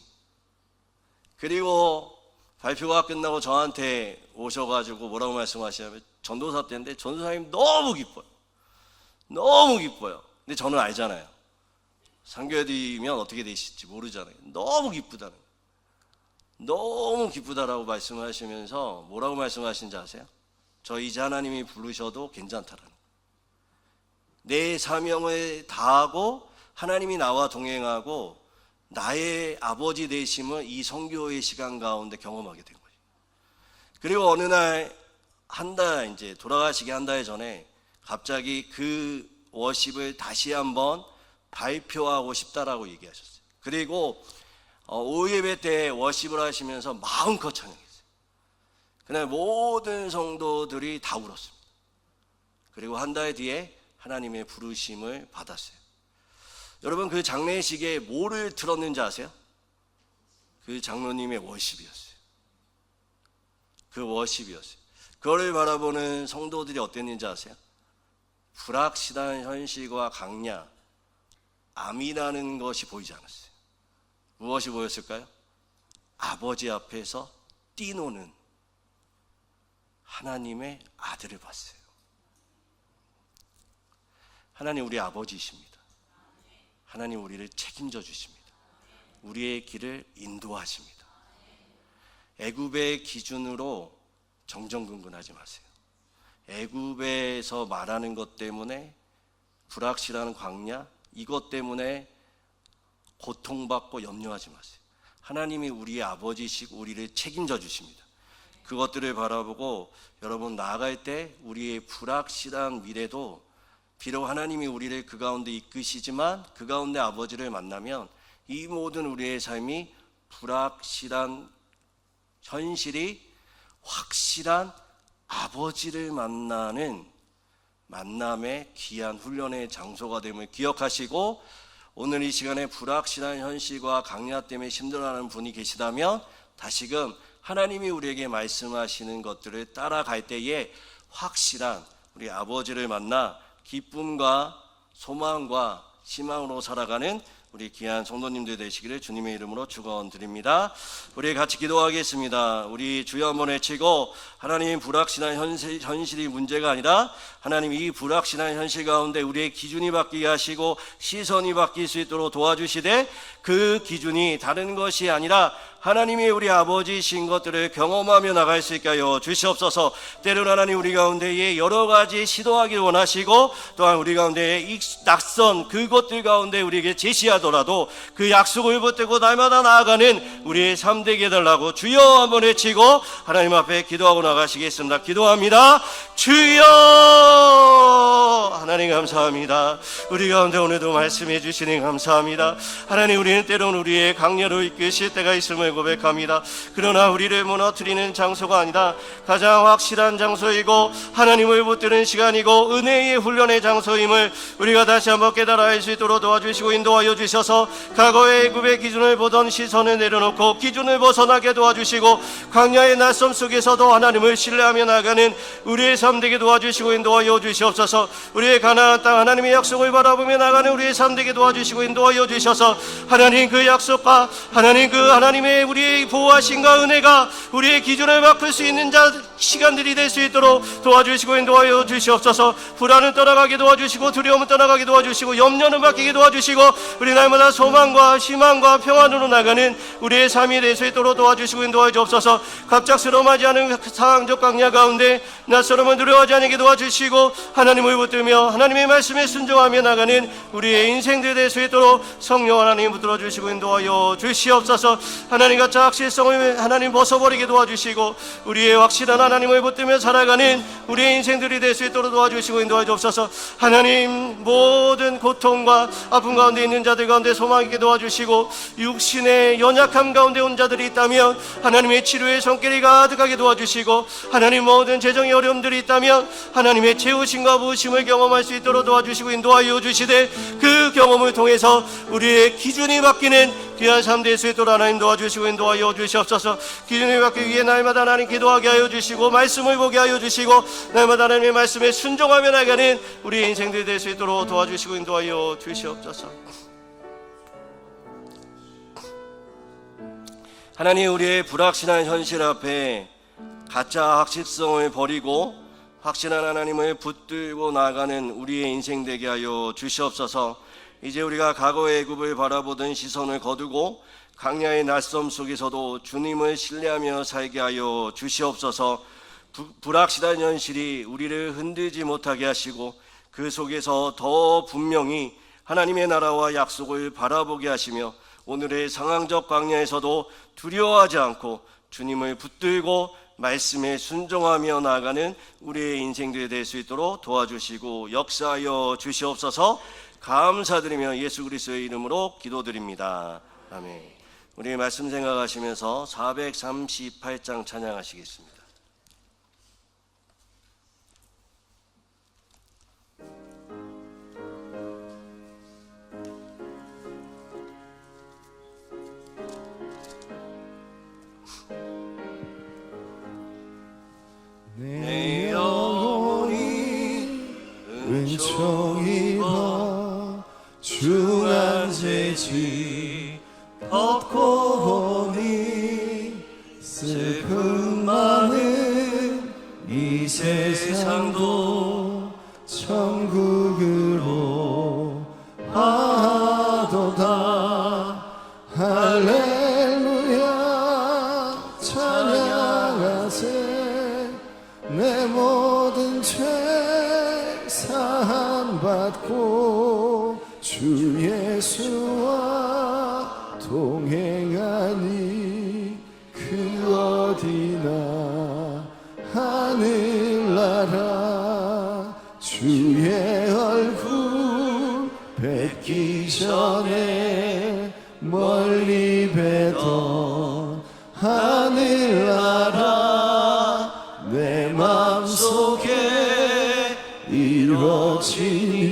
[SPEAKER 2] 그리고 발표가 끝나고 저한테 오셔가지고 뭐라고 말씀하시냐면, 전도사 때인데 전도사님 너무 기뻐요. 너무 기뻐요. 근데 저는 알잖아요. 3개월 뒤면 어떻게 되실지 모르잖아요. 너무 기쁘다는 거예요. 너무 기쁘다라고 말씀하시면서 뭐라고 말씀하신지 아세요? 저 이제 하나님이 부르셔도 괜찮다라는 거예요. 내 사명을 다하고 하나님이 나와 동행하고 나의 아버지 되심을 이 선교의 시간 가운데 경험하게 된 거예요. 그리고 어느 날 이제 돌아가시기 한 달 전에 갑자기 그 워십을 다시 한번 발표하고 싶다라고 얘기하셨어요. 그리고 5예배 때 워십을 하시면서 마음껏 찬양했어요. 그날 모든 성도들이 다 울었습니다. 그리고 한 달 뒤에 하나님의 부르심을 받았어요. 여러분, 그 장례식에 뭐를 들었는지 아세요? 그 장로님의 워십이었어요. 그 워십이었어요. 그거를 바라보는 성도들이 어땠는지 아세요? 불확실한 현실과 강야, 암이라는 것이 보이지 않았어요. 무엇이 보였을까요? 아버지 앞에서 뛰노는 하나님의 아들을 봤어요. 하나님 우리 아버지이십니다. 하나님 우리를 책임져 주십니다. 우리의 길을 인도하십니다. 애굽의 기준으로 정정근근하지 마세요. 애굽에서 말하는 것 때문에 불확실한 광야, 이것 때문에 고통받고 염려하지 마세요. 하나님이 우리의 아버지시고 우리를 책임져 주십니다. 그것들을 바라보고 여러분 나아갈 때 우리의 불확실한 미래도 비록 하나님이 우리를 그 가운데 이끄시지만 그 가운데 아버지를 만나면 이 모든 우리의 삶이 불확실한 현실이 확실한 아버지를 만나는 만남의 귀한 훈련의 장소가 됨을 기억하시고, 오늘 이 시간에 불확실한 현실과 강야 때문에 힘들어하는 분이 계시다면 다시금 하나님이 우리에게 말씀하시는 것들을 따라갈 때에 확실한 우리 아버지를 만나 기쁨과 소망과 희망으로 살아가는 우리 귀한 성도님들 되시기를 주님의 이름으로 축원드립니다. 우리 같이 기도하겠습니다. 우리 주여 한번 외치고, 하나님 불확실한 현실이 문제가 아니라 하나님 이 불확실한 현실 가운데 우리의 기준이 바뀌게 하시고 시선이 바뀔 수 있도록 도와주시되, 그 기준이 다른 것이 아니라 하나님이 우리 아버지이신 것들을 경험하며 나갈 수 있게 하여 주시옵소서. 때로는 하나님 우리 가운데에 여러 가지 시도하기를 원하시고, 또한 우리 가운데에 낯선 그것들 가운데 우리에게 제시하더라도 그 약속을 붙들고 날마다 나아가는 우리의 삶 되게 해달라고 주여 한번 외치고 하나님 앞에 기도하고 나가시겠습니다. 기도합니다. 주여, 하나님 감사합니다. 우리 가운데 오늘도 말씀해 주시니 감사합니다. 하나님, 우리는 때로는 우리의 강렬로 이끄실 때가 있음을 고백합니다. 그러나 우리를 무너뜨리는 장소가 아니라 가장 확실한 장소이고 하나님을 붙드는 시간이고 은혜의 훈련의 장소임을 우리가 다시 한번 깨달아 알 수 있도록 도와주시고 인도하여 주셔서 과거의 애굽의 기준을 보던 시선을 내려놓고 기준을 벗어나게 도와주시고 광야의 낯섦 속에서도 하나님을 신뢰하며 나가는 우리의 삶 되게 도와주시고 인도하여 주시옵소서. 우리의 가나안 땅 하나님의 약속을 바라보며 나가는 우리의 삶 되게 도와주시고 인도하여 주셔서 하나님 그 약속과 하나님 그 하나님의 우리의 보호하심과 은혜가 우리의 기준을 바꿀 수 있는 시간들이 될 수 있도록 도와주시고 인도하여 주시옵소서. 불안은 떠나가게 도와주시고 두려움은 떠나가게 도와주시고 염려는 바뀌게 도와주시고 우리 날마다 소망과 희망과 평안으로 나가는 우리의 삶이 될 수 있도록 도와주시고 인도하여 주옵소서. 갑작스러움하지 않은 상황적 강야 가운데 낯설음을 두려워하지 않게 도와주시고 하나님을 붙들며 하나님의 말씀에 순종하며 나가는 우리의 인생들 될 수 있도록 성령 하나님 붙들어 주시고 인도하여 주시옵소서. 하나님과 착실성을 하나님 벗어버리게 도와주시고 우리의 확실한 하나님을 붙들며 살아가는 우리의 인생들이 될 수 있도록 도와주시고 인도하여 주옵소서. 하나님, 모든 고통과 아픔 가운데 있는 자들 가운데 소망 있게 도와주시고 육신의 연약함 가운데 온 자들이 있다면 하나님의 치료의 손길이 가득하게 도와주시고 하나님, 모든 재정의 어려움들이 있다면 하나님의 채우심과 부으심을 경험할 수 있도록 도와주시고 인도하여 주시되 그 경험을 통해서 우리의 기준이 바뀌는 귀한 삶 될 수 있도록 하나님 도와주시고 인도하여 주시옵소서. 기준이 바뀌기 위해 날마다 하나님 기도하게 하여 주시고 말씀을 보게 하여 주시고 날마다 하나님의 말씀에 순종하며 나가는 우리 인생들이 될 수 있도록 도와주시고 인도하여 주시옵소서. 하나님, 우리의 불확실한 현실 앞에 가짜 확실성을 버리고 확실한 하나님을 붙들고 나가는 우리의 인생 되게 하여 주시옵소서. 이제 우리가 과거의 애굽을 바라보던 시선을 거두고 강야의 낯섦 속에서도 주님을 신뢰하며 살게 하여 주시옵소서. 불확실한 현실이 우리를 흔들지 못하게 하시고 그 속에서 더 분명히 하나님의 나라와 약속을 바라보게 하시며 오늘의 상황적 광야에서도 두려워하지 않고 주님을 붙들고 말씀에 순종하며 나아가는 우리의 인생들이 될 수 있도록 도와주시고 역사하여 주시옵소서. 감사드리며 예수 그리스도의 이름으로 기도드립니다. 아멘. 우리 말씀 생각하시면서 438장 찬양하시겠습니다.
[SPEAKER 1] 내 영혼이 은총 입어 중한 죄지 벗고 보니 슬픔 많은 이 세상도 천국으로 하도다. 할렐루야 찬양하세. 내 모든 죄 사함받고 주 예수와 동행하니 그 어디나 하늘나라. 주의 얼굴 뵙기 전에 멀리 뵈던 하늘나라 내 맘속에 이루어지니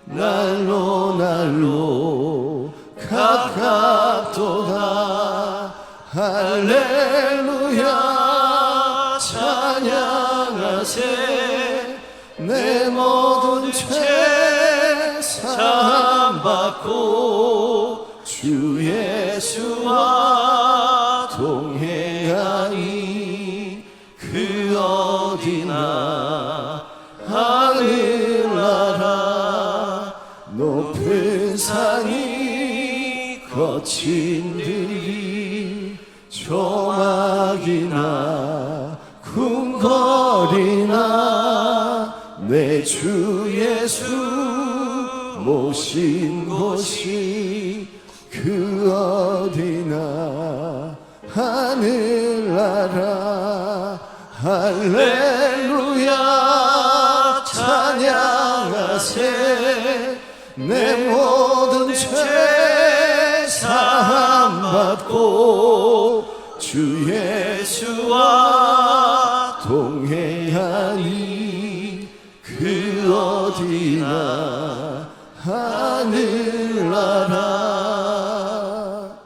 [SPEAKER 1] 날로 가깝도다. 할렐루야 찬양하세. 내 모든 죄 사함받고 주 예수와 동행하니 그 어디나 하늘나라. 높은 산이 거친 들이 조막이나 궁궐이나 내 주 예수 모신 곳이 그 어디나 하늘나라. 할렐루야 찬양하세. 내 모든 죄 사함받고 주 예수와 동행하니 그 어디나 하늘나라.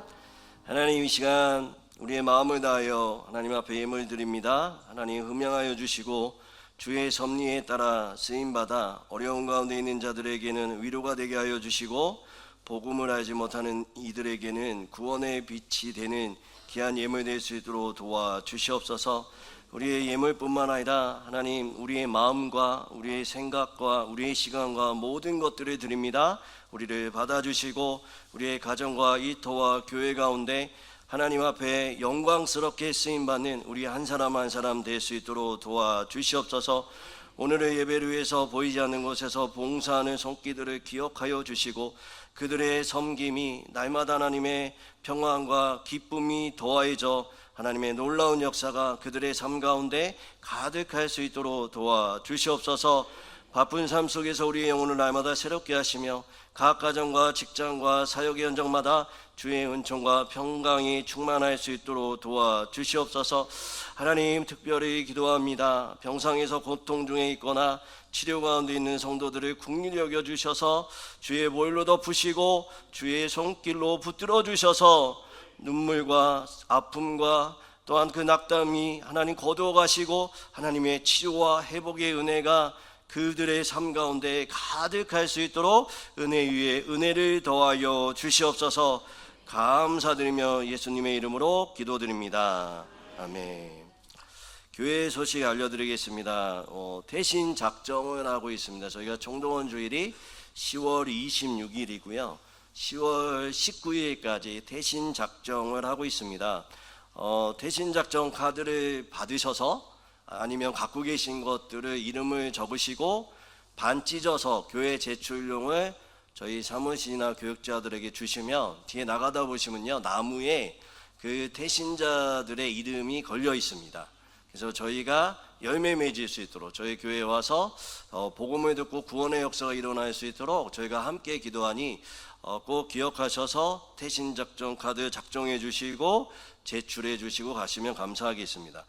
[SPEAKER 2] 하나님, 이 시간 우리의 마음을 다하여 하나님 앞에 예물 드립니다. 하나님 흠양하여 주시고 주의 섭리에 따라 쓰임받아 어려운 가운데 있는 자들에게는 위로가 되게 하여 주시고 복음을 알지 못하는 이들에게는 구원의 빛이 되는 귀한 예물 될 수 있도록 도와주시옵소서. 우리의 예물뿐만 아니라 하나님 우리의 마음과 우리의 생각과 우리의 시간과 모든 것들을 드립니다. 우리를 받아주시고 우리의 가정과 이터와 교회 가운데 하나님 앞에 영광스럽게 쓰임받는 우리 한 사람 한 사람 될 수 있도록 도와주시옵소서. 오늘의 예배를 위해서 보이지 않는 곳에서 봉사하는 손길들을 기억하여 주시고 그들의 섬김이 날마다 하나님의 평안과 기쁨이 더하여져 하나님의 놀라운 역사가 그들의 삶 가운데 가득할 수 있도록 도와주시옵소서. 바쁜 삶 속에서 우리의 영혼을 날마다 새롭게 하시며 각 가정과 직장과 사역의 현장마다 주의 은총과 평강이 충만할 수 있도록 도와주시옵소서. 하나님, 특별히 기도합니다. 병상에서 고통 중에 있거나 치료 가운데 있는 성도들을 긍휼히 여겨주셔서 주의 보혈로 덮으시고 주의 손길로 붙들어 주셔서 눈물과 아픔과 또한 그 낙담이 하나님 거두어 가시고 하나님의 치료와 회복의 은혜가 그들의 삶 가운데 가득할 수 있도록 은혜 위에 은혜를 더하여 주시옵소서. 감사드리며 예수님의 이름으로 기도드립니다. 아멘. 교회 소식 알려드리겠습니다. 대신 작정을 하고 있습니다. 저희가 총동원 주일이 10월 26일이고요 10월 19일까지 대신 작정을 하고 있습니다. 대신 작정 카드를 받으셔서 아니면 갖고 계신 것들을 이름을 적으시고 반 찢어서 교회 제출용을 저희 사무실이나 교육자들에게 주시면 뒤에 나가다 보시면요 나무에 그 태신자들의 이름이 걸려 있습니다. 그래서 저희가 열매 맺을 수 있도록 저희 교회에 와서 복음을 듣고 구원의 역사가 일어날 수 있도록 저희가 함께 기도하니 꼭 기억하셔서 태신작전 카드 작성해 주시고 제출해 주시고 가시면 감사하겠습니다.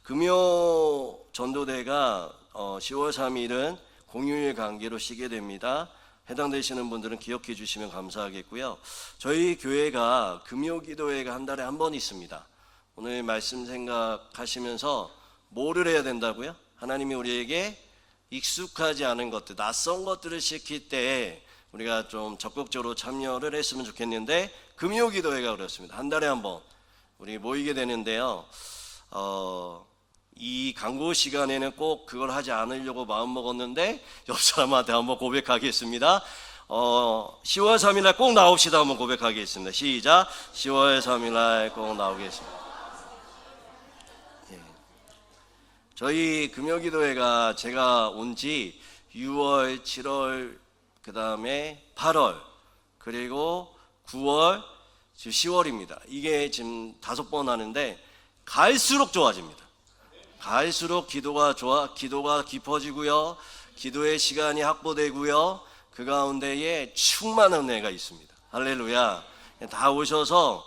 [SPEAKER 2] 금요 전도대가 10월 3일은 공휴일 관계로 쉬게 됩니다. 해당되시는 분들은 기억해 주시면 감사하겠고요. 저희 교회가 금요 기도회가 한 달에 한 번 있습니다. 오늘 말씀 생각하시면서 뭐를 해야 된다고요? 하나님이 우리에게 익숙하지 않은 것들, 낯선 것들을 시킬 때 우리가 좀 적극적으로 참여를 했으면 좋겠는데, 금요 기도회가 그렇습니다. 한 달에 한 번 우리 모이게 되는데요. 이 강고 시간에는 꼭 그걸 하지 않으려고 마음 먹었는데 옆 사람한테 한번 고백하겠습니다. 10월 3일날 꼭 나옵시다. 한번 고백하겠습니다. 시작. 10월 3일날 꼭 나오겠습니다. 예. 저희 금요기도회가 제가 온 지 6월, 7월, 그 다음에 8월, 그리고 9월, 지금 10월입니다. 이게 지금 5번 하는데 갈수록 좋아집니다. 갈수록 기도가 깊어지고요. 기도의 시간이 확보되고요. 그 가운데에 충만한 은혜가 있습니다. 할렐루야. 다 오셔서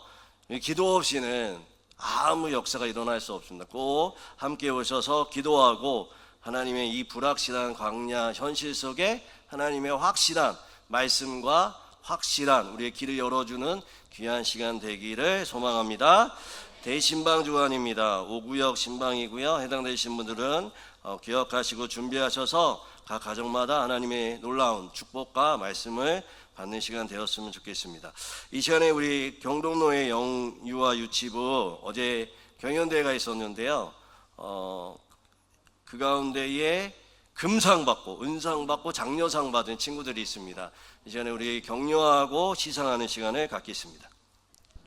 [SPEAKER 2] 기도 없이는 아무 역사가 일어날 수 없습니다. 꼭 함께 오셔서 기도하고 하나님의 이 불확실한 광야 현실 속에 하나님의 확실한 말씀과 확실한 우리의 길을 열어주는 귀한 시간 되기를 소망합니다. 대신방 주간입니다. 5구역 신방이고요. 해당되신 분들은 기억하시고 준비하셔서 각 가정마다 하나님의 놀라운 축복과 말씀을 받는 시간 되었으면 좋겠습니다. 이 시간에 우리 경동로의 영유아 유치부 어제 경연대회가 있었는데요. 그 가운데에 금상 받고 은상 받고 장려상 받은 친구들이 있습니다. 이 시간에 우리 격려하고 시상하는 시간을 갖겠습니다.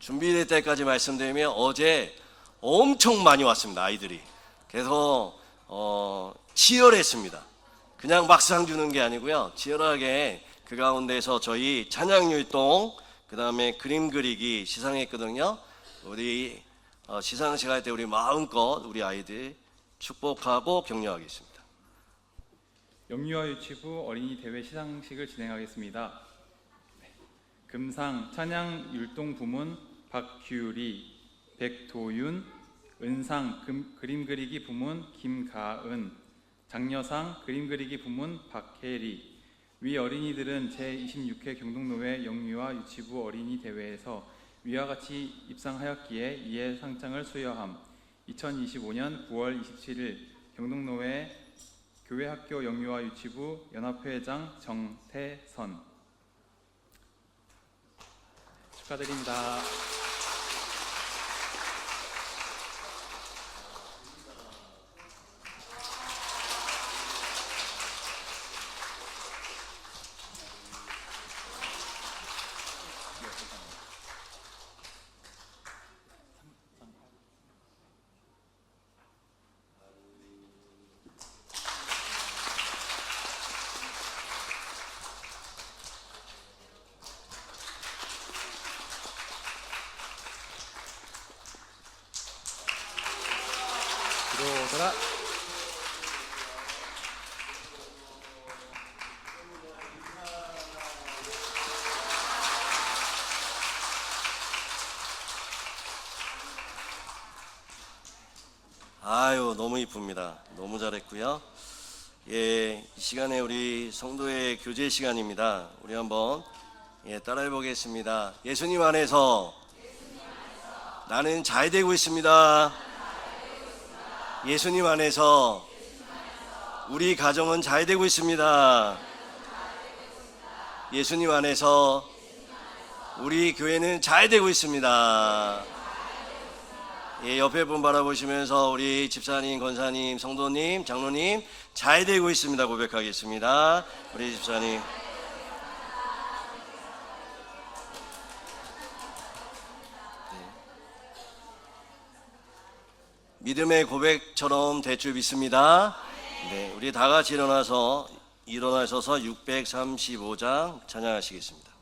[SPEAKER 2] 준비될 때까지 말씀드리면 어제 엄청 많이 왔습니다. 아이들이. 그래서 치열했습니다. 그냥 막상 주는 게 아니고요. 치열하게 그 가운데서 저희 찬양율동, 그 다음에 그림 그리기 시상했거든요. 우리 시상식 할 때 우리 마음껏 우리 아이들 축복하고 격려하겠습니다.
[SPEAKER 4] 영유아 유치부 어린이 대회 시상식을 진행하겠습니다. 금상 찬양 율동 부문 박규리, 백도윤, 은상 그림 그리기 부문 김가은, 장려상 그림 그리기 부문 박혜리. 위 어린이들은 제26회 경동노회 영유아 유치부 어린이 대회에서 위와 같이 입상하였기에 이에 상장을 수여함. 2025년 9월 27일 경동노회 교회학교 영유아 유치부 연합회장 정태선. 축하드립니다. 들어오더라.
[SPEAKER 2] 아유, 너무 이쁩니다. 너무 잘했고요. 예, 이 시간에 우리 성도의 교제 시간입니다. 우리 한번 따라해 보겠습니다. 예수님 안에서 나는 잘 되고 있습니다. 예수님 안에서 우리 가정은 잘 되고 있습니다. 예수님 안에서 우리 교회는 잘 되고 있습니다. 예, 옆에 분 바라보시면서 우리 집사님, 권사님, 성도님, 장로님 잘 되고 있습니다. 고백하겠습니다. 우리 집사님. 믿음의 고백처럼 될 줄 믿습니다. 네, 우리 다 같이 일어나셔서 635장 찬양하시겠습니다.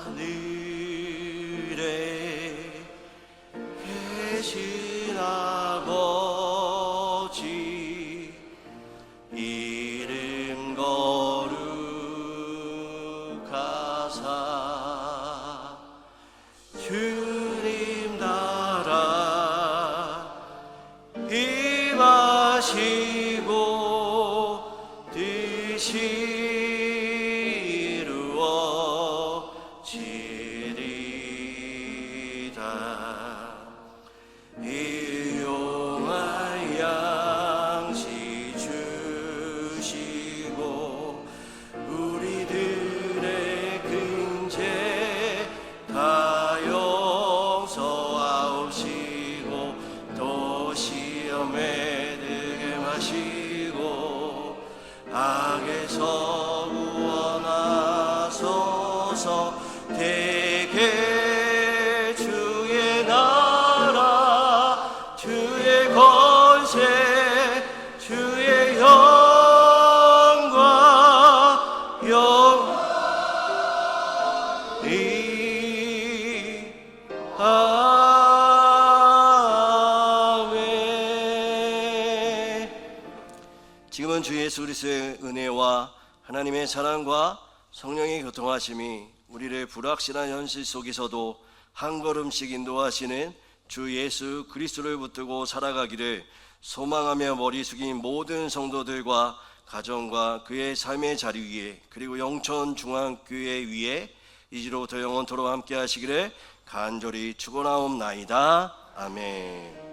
[SPEAKER 2] 하늘에 계신 아버지 이름 거룩하사 주님 나라 임하시고 뜻이 일용할 양식 주시고 우리들의 근죄 다 용서하옵시고 또 시험에 들게 마시고 악에서 구원하소서. 대개 주의 나라 주의 권세 주의 영광 영원히 아멘. 지금은 주 예수 그리스도의 은혜와 하나님의 사랑과 성령의 교통하심이 우리를 불확실한 현실 속에서도 한 걸음씩 인도하시는 주 예수 그리스도를 붙들고 살아가기를 소망하며 머리 숙인 모든 성도들과 가정과 그의 삶의 자리 위에 그리고 영천 중앙교회 위에 이제로부터 영원토록 함께 하시기를 간절히 축원하옵나이다. 아멘.